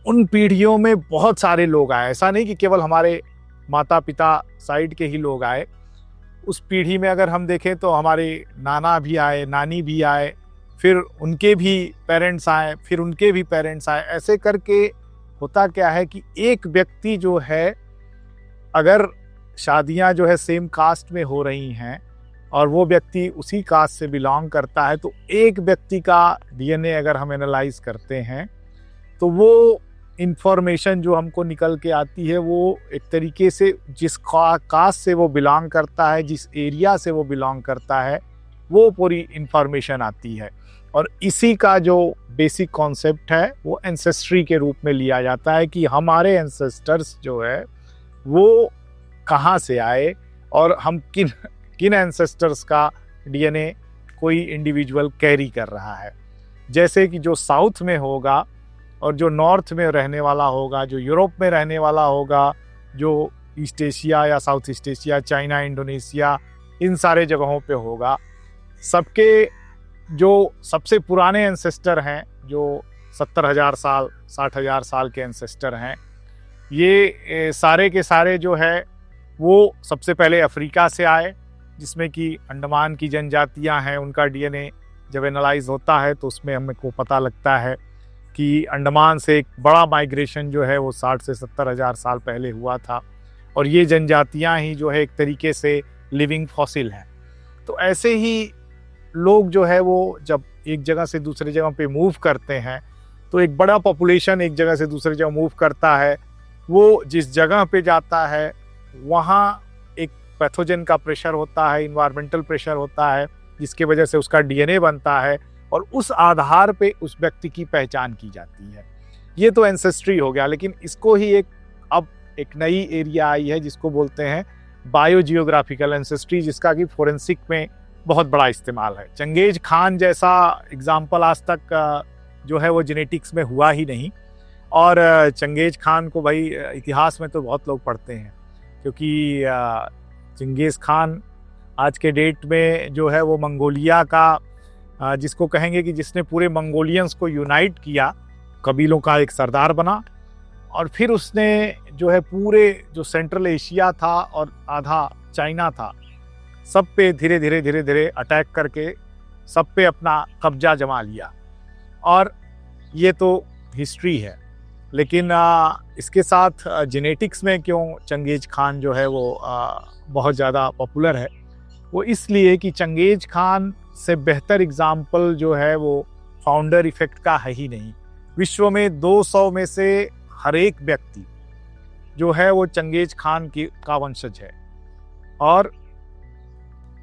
उन पीढ़ियों में बहुत सारे लोग आए। ऐसा नहीं कि केवल हमारे माता पिता साइड के ही लोग आए। उस पीढ़ी में अगर हम देखें तो हमारे नाना भी आए, नानी भी आए, फिर उनके भी पेरेंट्स आए, फिर उनके भी पेरेंट्स आए। ऐसे करके होता क्या है कि एक व्यक्ति जो है, अगर शादियां जो है सेम कास्ट में हो रही हैं और वो व्यक्ति उसी कास्ट से बिलोंग करता है, तो एक व्यक्ति का डीएनए अगर हम एनालाइज करते हैं तो वो इंफॉर्मेशन जो हमको निकल के आती है वो एक तरीके से जिस कास्ट से वो बिलोंग करता है, जिस एरिया से वो बिलोंग करता है, वो पूरी इंफॉर्मेशन आती है। और इसी का जो बेसिक कॉन्सेप्ट है वो एंसेस्ट्री के रूप में लिया जाता है कि हमारे एंसेस्टर्स जो है वो कहाँ से आए और हम किन एंसेस्टर्स का डीएनए कोई इंडिविजुअल कैरी कर रहा है। जैसे कि जो साउथ में होगा और जो नॉर्थ में रहने वाला होगा, जो यूरोप में रहने वाला होगा, जो ईस्ट एशिया या South East Asia, China, Indonesia, इन सारे जगहों पे होगा, सबके जो सबसे पुराने एंसेस्टर हैं, जो 70,000 साल 60,000 साल के एंसेस्टर हैं, ये सारे के सारे जो है वो सबसे पहले अफ्रीका से आए, जिसमें कि अंडमान की जनजातियां हैं। उनका डीएनए जब एनालाइज होता है तो उसमें हमको पता लगता है कि अंडमान से एक बड़ा माइग्रेशन जो है वो 60 से 70,000 साल पहले हुआ था, और ये जनजातियां ही जो है एक तरीके से लिविंग फॉसिल हैं। तो ऐसे ही लोग जो है वो जब एक जगह से दूसरी जगह पे मूव करते हैं तो एक बड़ा पॉपुलेशन एक जगह से दूसरी जगह मूव करता है। वो जिस जगह पे जाता है वहाँ एक पैथोजन का प्रेशर होता है, इन्वायरमेंटल प्रेशर होता है, जिसके वजह से उसका डीएनए बनता है और उस आधार पे उस व्यक्ति की पहचान की जाती है। ये तो एंसेस्ट्री हो गया, लेकिन इसको ही अब एक नई एरिया आई है जिसको बोलते हैं बायोजियोग्राफिकल एंसेस्ट्री, जिसका कि फोरेंसिक में बहुत बड़ा इस्तेमाल है। चंगेज खान जैसा एग्जाम्पल आज तक जो है वो जेनेटिक्स में हुआ ही नहीं, और चंगेज खान को भाई इतिहास में तो बहुत लोग पढ़ते हैं, क्योंकि चंगेज खान आज के डेट में जो है वो मंगोलिया का जिसको कहेंगे कि जिसने पूरे मंगोलियंस को यूनाइट किया, कबीलों का एक सरदार बना, और फिर उसने जो है पूरे जो सेंट्रल एशिया था और आधा चाइना था, सब पे धीरे धीरे अटैक करके सब पे अपना कब्जा जमा लिया। और ये तो हिस्ट्री है, लेकिन इसके साथ जेनेटिक्स में क्यों चंगेज खान जो है वो बहुत ज़्यादा पॉपुलर है, वो इसलिए कि चंगेज खान से बेहतर एग्जाम्पल जो है वो फाउंडर इफेक्ट का है ही नहीं। विश्व में 200 में से हर एक व्यक्ति जो है वो चंगेज खान का वंशज है। और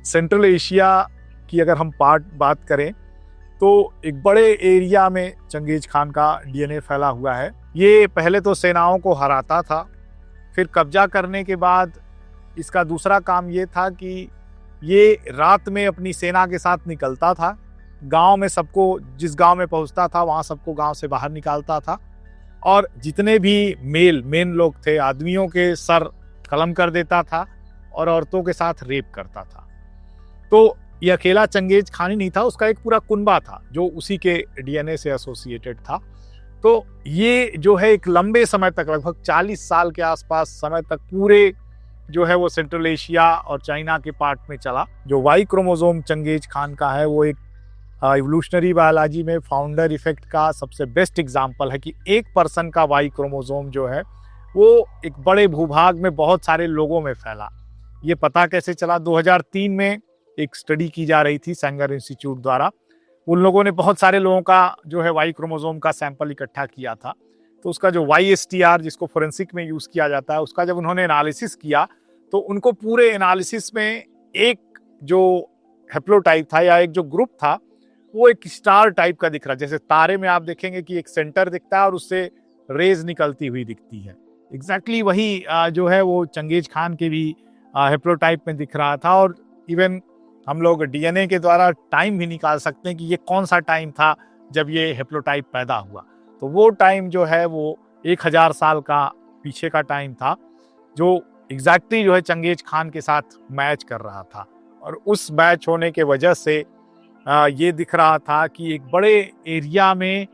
सेंट्रल एशिया की अगर हम बात करें तो एक बड़े एरिया में चंगेज खान का डीएनए फैला हुआ है। ये पहले तो सेनाओं को हराता था, फिर कब्जा करने के बाद इसका दूसरा काम ये था कि ये रात में अपनी सेना के साथ निकलता था, गांव में सबको, जिस गांव में पहुंचता था वहां सबको गांव से बाहर निकालता था, और जितने भी मेन लोग थे, आदमियों के सर कलम कर देता था और औरतों के साथ रेप करता था। तो ये अकेला चंगेज खान ही नहीं था, उसका एक पूरा कुनबा था जो उसी के डीएनए से एसोसिएटेड था। तो ये जो है एक लंबे समय तक, लगभग 40 साल के आसपास समय तक पूरे जो है वो सेंट्रल एशिया और चाइना के पार्ट में चला। जो वाई क्रोमोसोम चंगेज खान का है वो एक इवोल्यूशनरी बायोलॉजी में फाउंडर इफेक्ट का सबसे बेस्ट एग्जाम्पल है कि एक पर्सन का वाई क्रोमोसोम जो है वो एक बड़े भूभाग में बहुत सारे लोगों में फैला। ये पता कैसे चला? 2003 में एक स्टडी की जा रही थी सैंगर इंस्टीट्यूट द्वारा। उन लोगों ने बहुत सारे लोगों का जो है वाई क्रोमोसोम का सैंपल इकट्ठा किया था, तो उसका जो YSTR जिसको फोरेंसिक में यूज़ किया जाता है, उसका जब उन्होंने एनालिसिस किया तो उनको पूरे एनालिसिस में एक जो हेप्लोटाइप था या एक जो ग्रुप था वो एक स्टार टाइप का दिख रहा, जैसे तारे में आप देखेंगे कि एक सेंटर दिखता है और उससे रेज निकलती हुई दिखती है। एग्जैक्टली वही जो है वो चंगेज खान के भी हेप्लोटाइप में दिख रहा था। और इवन हम लोग DNA के द्वारा टाइम भी निकाल सकते हैं कि ये कौन सा टाइम था जब ये हेप्लोटाइप पैदा हुआ। तो वो टाइम जो है वो 1000 साल का पीछे का टाइम था, जो एग्जैक्टली जो है चंगेज खान के साथ मैच कर रहा था। और उस मैच होने के वजह से ये दिख रहा था कि एक बड़े एरिया में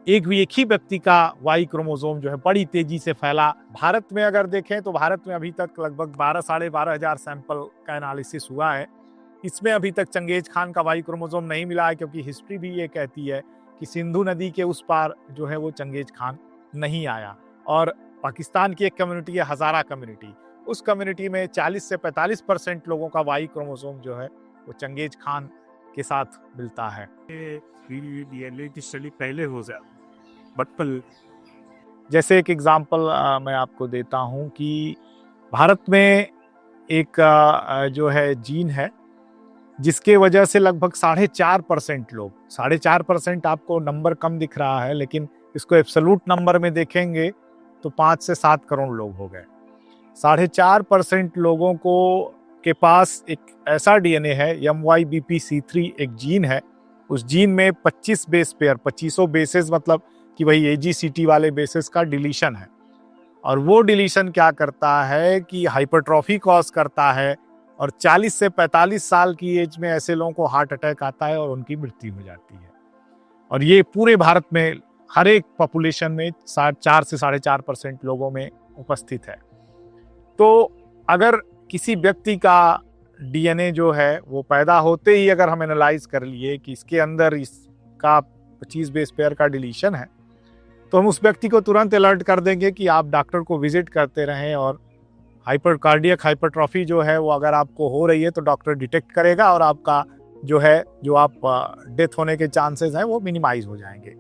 एक ही व्यक्ति का वाई क्रोमोसोम जो है बड़ी तेजी से फैला। भारत में अगर देखें तो भारत में अभी तक लगभग 12 साढ़े हजार सैंपल का एनालिसिस हुआ है। इसमें अभी तक चंगेज खान का वाई क्रोमोसोम नहीं मिला है, क्योंकि हिस्ट्री भी ये कहती है कि सिंधु नदी के उस पार जो है वो चंगेज खान नहीं आया। और पाकिस्तान की एक कम्युनिटी है हज़ारा कम्युनिटी, उस कम्युनिटी में 40 से 45% लोगों का वाई क्रोमोसोम जो है वो चंगेज खान के साथ मिलता है। डीएनए की स्टडी पहले हो जाए, बट जैसे एक एग्जांपल मैं आपको देता हूं कि भारत में एक जो है जीन है जिसके वजह से लगभग 4.5% लोग, 4.5% आपको नंबर कम दिख रहा है, लेकिन इसको एब्सोल्यूट नंबर में देखेंगे तो 5 से 7 करोड़ लोग हो गए। 4.5% लोगों को के पास एक ऐसा डीएनए है, MYBPC3 एक जीन है। उस जीन में 25 बेस पेयर, 2500 बेसेस, मतलब कि वही AGCT वाले बेसिस का डिलीशन है। और वो डिलीशन क्या करता है कि हाइपरट्रॉफी कॉज करता है, और 40 से 45 साल की एज में ऐसे लोगों को हार्ट अटैक आता है और उनकी मृत्यु हो जाती है। और ये पूरे भारत में हर एक पॉपुलेशन में 4 से 4.5% लोगों में उपस्थित है। तो अगर किसी व्यक्ति का डीएनए जो है वो पैदा होते ही अगर हम एनालाइज कर लिए कि इसके अंदर इसका 25 बेस पेयर का डिलीशन है, तो हम उस व्यक्ति को तुरंत अलर्ट कर देंगे कि आप डॉक्टर को विजिट करते रहें। और कार्डियक हाइपरट्रॉफी जो है वो अगर आपको हो रही है तो डॉक्टर डिटेक्ट करेगा और आपका जो है जो आप डेथ होने के चांसेस हैं वो मिनिमाइज हो जाएंगे।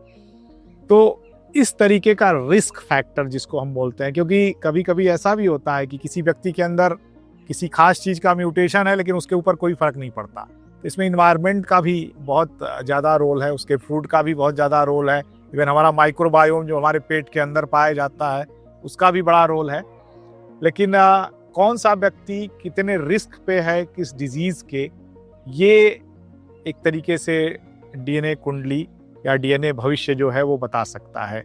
तो इस तरीके का रिस्क फैक्टर जिसको हम बोलते हैं, क्योंकि कभी कभी ऐसा भी होता है कि किसी व्यक्ति के अंदर किसी खास चीज़ का म्यूटेशन है लेकिन उसके ऊपर कोई फर्क नहीं पड़ता। तो इसमें इन्वायरमेंट का भी बहुत ज़्यादा रोल है, उसके फूड का भी बहुत ज़्यादा रोल है, इवन हमारा माइक्रोबायोम जो हमारे पेट के अंदर पाया जाता है उसका भी बड़ा रोल है। लेकिन कौन सा व्यक्ति कितने रिस्क पे है किस डिजीज़ के, ये एक तरीके से डीएनए कुंडली या डीएनए भविष्य जो है वो बता सकता है।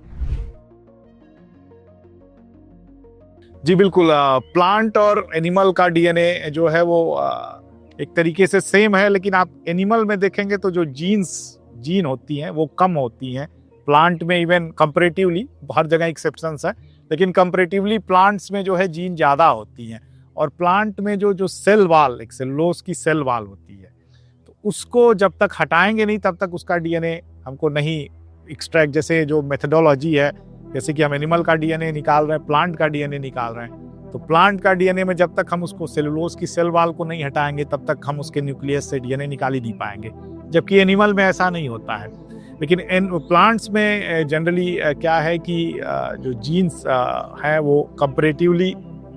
जी बिल्कुल, प्लांट और एनिमल का डीएनए जो है वो एक तरीके से सेम है, लेकिन आप एनिमल में देखेंगे तो जो जीन होती हैं वो कम होती हैं। प्लांट में इवन कंपैरेटिवली, हर जगह एक्सेप्शंस है, लेकिन कंपैरेटिवली प्लांट्स में जो है जीन ज़्यादा होती हैं। और प्लांट में जो सेल वाल, एक सेलुलोज की सेल वाल होती है, तो उसको जब तक हटाएंगे नहीं तब तक उसका डीएनए हमको नहीं एक्सट्रैक्ट। जैसे जो मेथडोलॉजी है, जैसे कि हम एनिमल का डीएनए निकाल रहे हैं, प्लांट का डीएनए निकाल रहे हैं, तो प्लांट का डीएनए में जब तक हम उसको सेलुलोज की सेल वाल को नहीं हटाएंगे तब तक हम उसके न्यूक्लियस से डीएनए निकाल ही नहीं पाएंगे, जबकि एनिमल में ऐसा नहीं होता है। लेकिन प्लांट्स में जनरली क्या है कि जो जीन्स है वो कंपैरेटिवली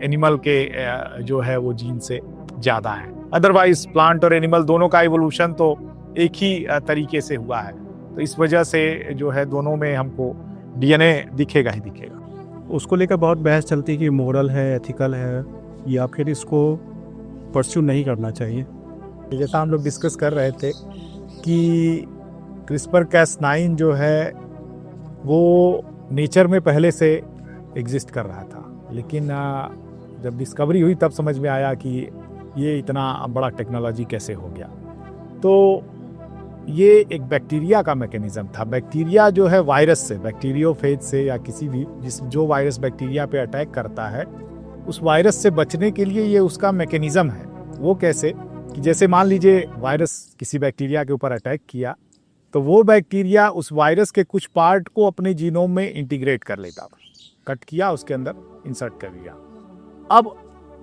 एनिमल के जो है वो जीन से ज़्यादा है। अदरवाइज प्लांट और एनिमल दोनों का इवोल्यूशन तो एक ही तरीके से हुआ है, तो इस वजह से जो है दोनों में हमको डीएनए दिखेगा ही दिखेगा। उसको लेकर बहुत बहस चलती है कि मोरल है, एथिकल है, या फिर इसको परस्यू नहीं करना चाहिए। जैसा हम लोग डिस्कस कर रहे थे कि CRISPR-Cas9 जो है वो नेचर में पहले से एग्जिस्ट कर रहा था, लेकिन जब डिस्कवरी हुई तब समझ में आया कि ये इतना बड़ा टेक्नोलॉजी कैसे हो गया। तो ये एक बैक्टीरिया का मैकेनिज्म था। बैक्टीरिया जो है वायरस से, बैक्टीरियोफेज से या किसी भी जो वायरस बैक्टीरिया पे अटैक करता है, उस वायरस से बचने के लिए ये उसका मैकेनिज्म है। वो कैसे कि जैसे मान लीजिए वायरस किसी बैक्टीरिया के ऊपर अटैक किया, तो वो बैक्टीरिया उस वायरस के कुछ पार्ट को अपने जीनोम में इंटीग्रेट कर लेता था, कट किया, उसके अंदर इंसर्ट कर दिया। अब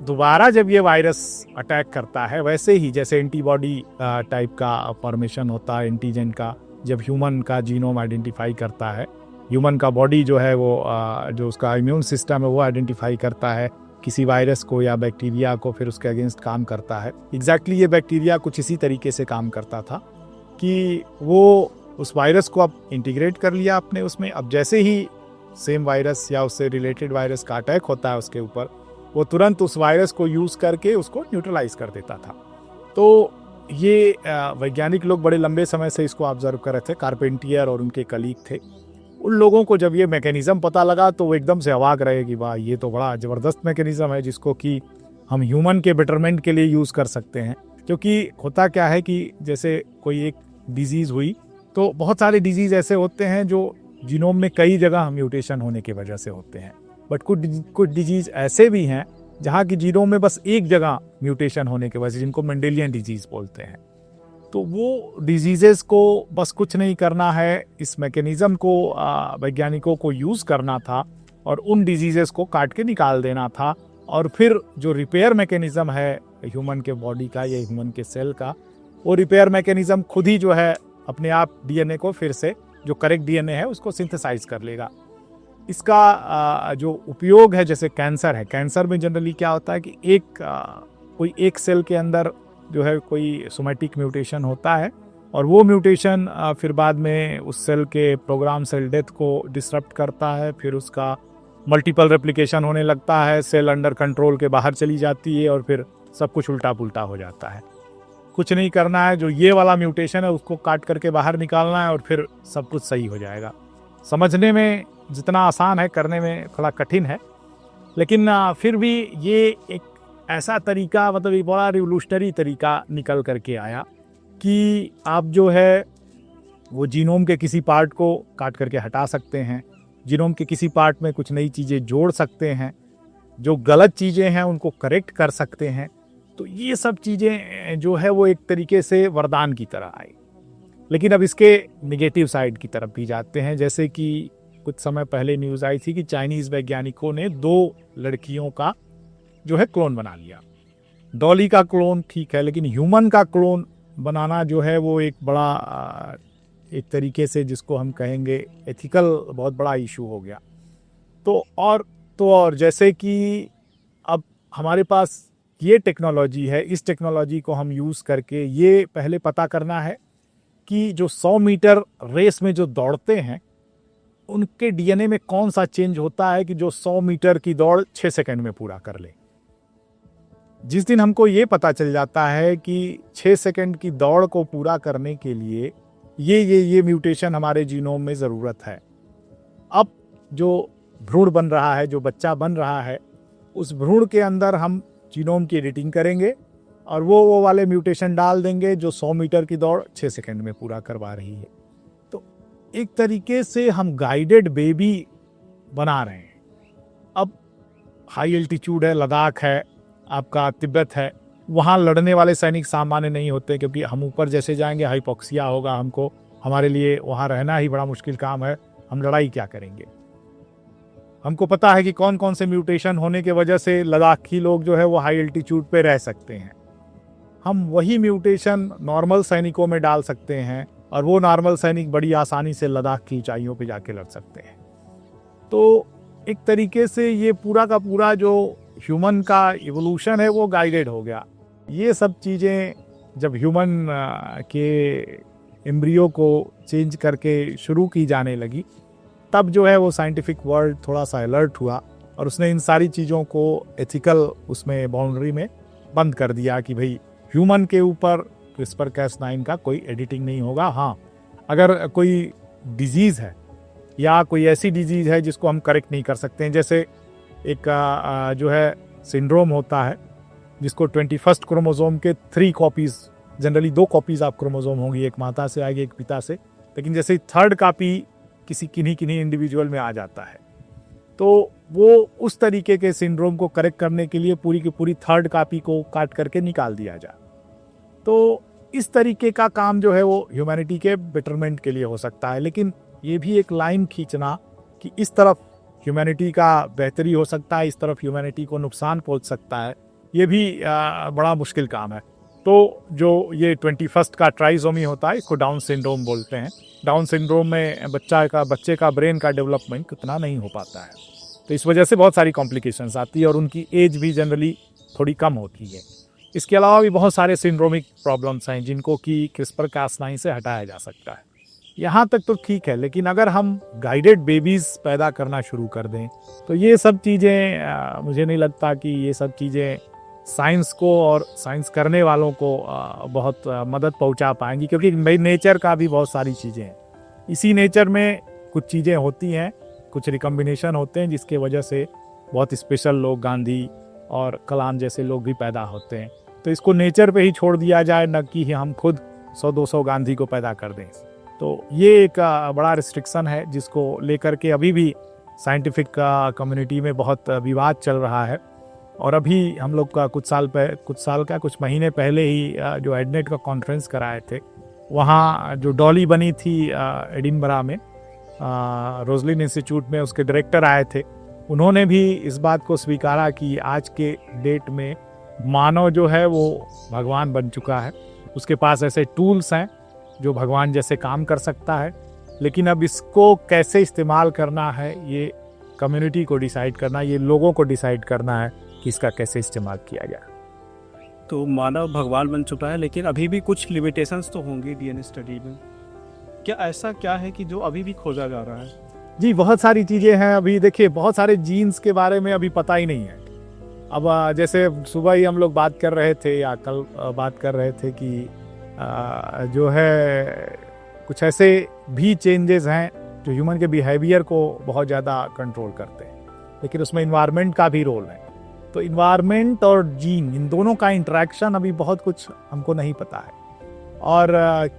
दोबारा जब ये वायरस अटैक करता है, वैसे ही जैसे एंटीबॉडी टाइप का फॉर्मेशन होता है एंटीजन का, जब ह्यूमन का जीनोम आइडेंटिफाई करता है, ह्यूमन का बॉडी जो है वो जो उसका इम्यून सिस्टम है वो आइडेंटिफाई करता है किसी वायरस को या बैक्टीरिया को, फिर उसके अगेंस्ट काम करता है। एग्जैक्टली ये बैक्टीरिया कुछ इसी तरीके से काम करता था कि वो उस वायरस को अब इंटीग्रेट कर लिया अपने उसमें। अब जैसे ही सेम वायरस या उससे रिलेटेड वायरस का अटैक होता है उसके ऊपर, वो तुरंत उस वायरस को यूज़ करके उसको न्यूट्रलाइज कर देता था। तो ये वैज्ञानिक लोग बड़े लंबे समय से इसको ऑब्जर्व कर रहे थे, कारपेंटियर और उनके कलीग थे। उन लोगों को जब ये मैकेनिज्म पता लगा तो वो एकदम से अवाक रहे कि वाह, ये तो बड़ा ज़बरदस्त मैकेनिज्म है जिसको कि हम ह्यूमन के बेटरमेंट के लिए यूज़ कर सकते हैं। क्योंकि होता क्या है कि जैसे कोई एक डिजीज़ हुई तो बहुत सारे डिजीज़ ऐसे होते हैं जो जीनोम में कई जगह म्यूटेशन होने की वजह से होते हैं, बट कुछ डिजीज़ ऐसे भी हैं जहाँ की जीनोम में बस एक जगह म्यूटेशन होने की वजह से, जिनको मेंडेलियन डिजीज़ बोलते हैं। तो वो डिजीज़ेस को बस कुछ नहीं करना है, इस मैकेनिज़्म को वैज्ञानिकों को यूज़ करना था और उन डिजीज़ेस को काट के निकाल देना था। और फिर जो रिपेयर मैकेनिज़्म है ह्यूमन के बॉडी का या ह्यूमन के सेल का, वो रिपेयर मैकेनिज़्म खुद ही जो है अपने आप डीएनए को फिर से, जो करेक्ट डीएनए है उसको सिंथेसाइज कर लेगा। इसका जो उपयोग है, जैसे कैंसर है, कैंसर में जनरली क्या होता है कि कोई एक सेल के अंदर जो है कोई सोमैटिक म्यूटेशन होता है और वो म्यूटेशन फिर बाद में उस सेल के प्रोग्राम सेल डेथ को डिसरप्ट करता है, फिर उसका मल्टीपल रेप्लिकेशन होने लगता है, सेल अंडर कंट्रोल के बाहर चली जाती है और फिर सब कुछ उल्टा पुल्टा हो जाता है। कुछ नहीं करना है, जो ये वाला म्यूटेशन है उसको काट करके बाहर निकालना है और फिर सब कुछ सही हो जाएगा। समझने में जितना आसान है, करने में थोड़ा कठिन है, लेकिन फिर भी ये एक ऐसा तरीका, मतलब एक बड़ा रिवोल्यूशनरी तरीका निकल करके आया कि आप जो है वो जीनोम के किसी पार्ट को काट करके हटा सकते हैं, जीनोम के किसी पार्ट में कुछ नई चीज़ें जोड़ सकते हैं, जो गलत चीज़ें हैं उनको करेक्ट कर सकते हैं। तो ये सब चीज़ें जो है वो एक तरीके से वरदान की तरह आई। लेकिन अब इसके निगेटिव साइड की तरफ भी जाते हैं। जैसे कि कुछ समय पहले न्यूज़ आई थी कि चाइनीज़ वैज्ञानिकों ने 2 लड़कियों का जो है क्लोन बना लिया। डॉली का क्लोन ठीक है, लेकिन ह्यूमन का क्लोन बनाना जो है वो एक बड़ा एक तरीके से जिसको हम कहेंगे एथिकल बहुत बड़ा इशू हो गया। तो और जैसे कि अब हमारे पास ये टेक्नोलॉजी है, इस टेक्नोलॉजी को हम यूज़ करके ये पहले पता करना है कि जो 100 मीटर रेस में जो दौड़ते हैं उनके डीएनए में कौन सा चेंज होता है कि जो 100 मीटर की दौड़ 6 सेकंड में पूरा कर ले। जिस दिन हमको ये पता चल जाता है कि 6 सेकंड की दौड़ को पूरा करने के लिए ये म्यूटेशन हमारे जीनोम में ज़रूरत है, अब जो भ्रूण बन रहा है, जो बच्चा बन रहा है, उस भ्रूण के अंदर हम जीनोम की एडिटिंग करेंगे और वो वाले म्यूटेशन डाल देंगे जो 100 मीटर की दौड़ 6 सेकंड में पूरा करवा रही है। तो एक तरीके से हम गाइडेड बेबी बना रहे हैं। अब हाई एल्टीट्यूड है, लद्दाख है, आपका तिब्बत है, वहाँ लड़ने वाले सैनिक सामान्य नहीं होते, क्योंकि हम ऊपर जैसे जाएंगे हाइपोक्सिया होगा, हमको, हमारे लिए वहाँ रहना ही बड़ा मुश्किल काम है, हम लड़ाई क्या करेंगे। हमको पता है कि कौन कौन से म्यूटेशन होने के वजह से लद्दाखी लोग जो है वो हाई एल्टीट्यूड पे रह सकते हैं। हम वही म्यूटेशन नॉर्मल सैनिकों में डाल सकते हैं और वो नॉर्मल सैनिक बड़ी आसानी से लद्दाख की ऊंचाइयों पे जाके लड़ सकते हैं। तो एक तरीके से ये पूरा का पूरा जो ह्यूमन का इवोल्यूशन है वो गाइडेड हो गया। ये सब चीज़ें जब ह्यूमन के एम्ब्रियो को चेंज करके शुरू की जाने लगी, तब जो है वो साइंटिफिक वर्ल्ड थोड़ा सा अलर्ट हुआ और उसने इन सारी चीज़ों को एथिकल उसमें बाउंड्री में बंद कर दिया कि भाई ह्यूमन के ऊपर CRISPR-Cas9 का कोई एडिटिंग नहीं होगा। हाँ, अगर कोई डिजीज़ है या कोई ऐसी डिजीज़ है जिसको हम करेक्ट नहीं कर सकते हैं, जैसे एक जो है सिंड्रोम होता है जिसको 21st क्रोमोसोम के 3 कॉपीज़, जनरली 2 कॉपीज़ आप क्रोमोसोम होंगी, एक माता से आएगी एक पिता से, लेकिन जैसे 3rd कॉपी किसी किन्हीं इंडिविजुअल में आ जाता है, तो वो उस तरीके के सिंड्रोम को करेक्ट करने के लिए पूरी की पूरी 3rd कॉपी को काट करके निकाल दिया जाए। तो इस तरीके का काम जो है वो ह्यूमैनिटी के बेटरमेंट के लिए हो सकता है। लेकिन ये भी एक लाइन खींचना कि इस तरफ ह्यूमैनिटी का बेहतरी हो सकता है, इस तरफ ह्यूमैनिटी को नुकसान पहुंच सकता है, ये भी बड़ा मुश्किल काम है। तो जो ये 21st का ट्राइसोमी होता है, इसको डाउन सिंड्रोम बोलते हैं। डाउन सिंड्रोम में बच्चे का ब्रेन का डेवलपमेंट कितना नहीं हो पाता है, तो इस वजह से बहुत सारी कॉम्प्लिकेशंस आती है और उनकी एज भी जनरली थोड़ी कम होती है। इसके अलावा भी बहुत सारे सिंड्रोमिक प्रॉब्लम्स हैं जिनको कि CRISPR-Cas9 से हटाया जा सकता है। यहाँ तक तो ठीक है, लेकिन अगर हम गाइडेड बेबीज़ पैदा करना शुरू कर दें तो ये सब चीज़ें मुझे नहीं लगता कि ये सब चीज़ें साइंस को और साइंस करने वालों को बहुत मदद पहुंचा पाएंगी, क्योंकि भाई नेचर का भी बहुत सारी चीज़ें हैं। इसी नेचर में कुछ चीज़ें होती हैं, कुछ रिकम्बिनेशन होते हैं, जिसके वजह से बहुत स्पेशल लोग, गांधी और कलाम जैसे लोग भी पैदा होते हैं। तो इसको नेचर पे ही छोड़ दिया जाए, न कि हम खुद 100-200 गांधी को पैदा कर दें। तो ये एक बड़ा रिस्ट्रिक्शन है, जिसको लेकर के अभी भी साइंटिफिक कम्युनिटी में बहुत विवाद चल रहा है। और अभी हम लोग का कुछ महीने पहले ही जो एडनेट का कॉन्फ्रेंस कराए थे, वहाँ जो डॉली बनी थी एडिनबरा में, रोजलिन इंस्टीट्यूट में, उसके डायरेक्टर आए थे। उन्होंने भी इस बात को स्वीकारा कि आज के डेट में मानव जो है वो भगवान बन चुका है। उसके पास ऐसे टूल्स हैं जो भगवान जैसे काम कर सकता है, लेकिन अब इसको कैसे इस्तेमाल करना है, ये कम्युनिटी को डिसाइड करना, ये लोगों को डिसाइड करना है कि इसका कैसे इस्तेमाल किया जाए। तो मानव भगवान बन चुका है, लेकिन अभी भी कुछ लिमिटेशंस तो होंगी डीएनए स्टडी में। क्या ऐसा क्या है कि जो अभी भी खोजा जा रहा है? जी, बहुत सारी चीज़ें हैं। अभी देखिए, बहुत सारे जीन्स के बारे में अभी पता ही नहीं है। अब जैसे सुबह ही हम लोग बात कर रहे थे, या कल बात कर रहे थे कि जो है कुछ ऐसे भी चेंजेस हैं जो ह्यूमन के बिहेवियर को बहुत ज़्यादा कंट्रोल करते हैं, लेकिन उसमें इन्वायरमेंट का भी रोल है। तो इन्वायरमेंट और जीन, इन दोनों का इंटरेक्शन अभी बहुत कुछ हमको नहीं पता है। और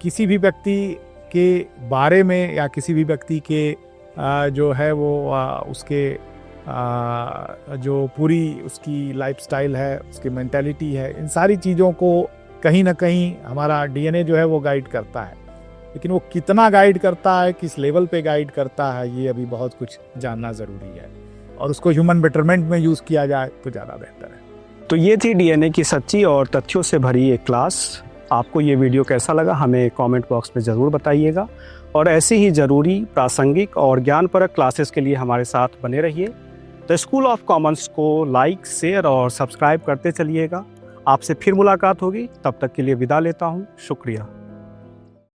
किसी भी व्यक्ति के बारे में, या किसी भी व्यक्ति के जो है वो उसके जो पूरी उसकी लाइफस्टाइल है, उसकी मेंटालिटी है, इन सारी चीज़ों को कहीं ना कहीं हमारा डीएनए जो है वो गाइड करता है। लेकिन वो कितना गाइड करता है, किस लेवल पे गाइड करता है, ये अभी बहुत कुछ जानना ज़रूरी है। और उसको ह्यूमन बेटरमेंट में यूज़ किया जाए तो ज़्यादा बेहतर है। तो ये थी डीएनए की सच्ची और तथ्यों से भरी एक क्लास। आपको ये वीडियो कैसा लगा हमें कमेंट बॉक्स में ज़रूर बताइएगा, और ऐसी ही ज़रूरी, प्रासंगिक और ज्ञानपरक क्लासेस के लिए हमारे साथ बने रहिए। द स्कूल ऑफ कॉमन्स को लाइक, शेयर और सब्सक्राइब करते चलिएगा। आपसे फिर मुलाकात होगी, तब तक के लिए विदा लेता हूँ। शुक्रिया।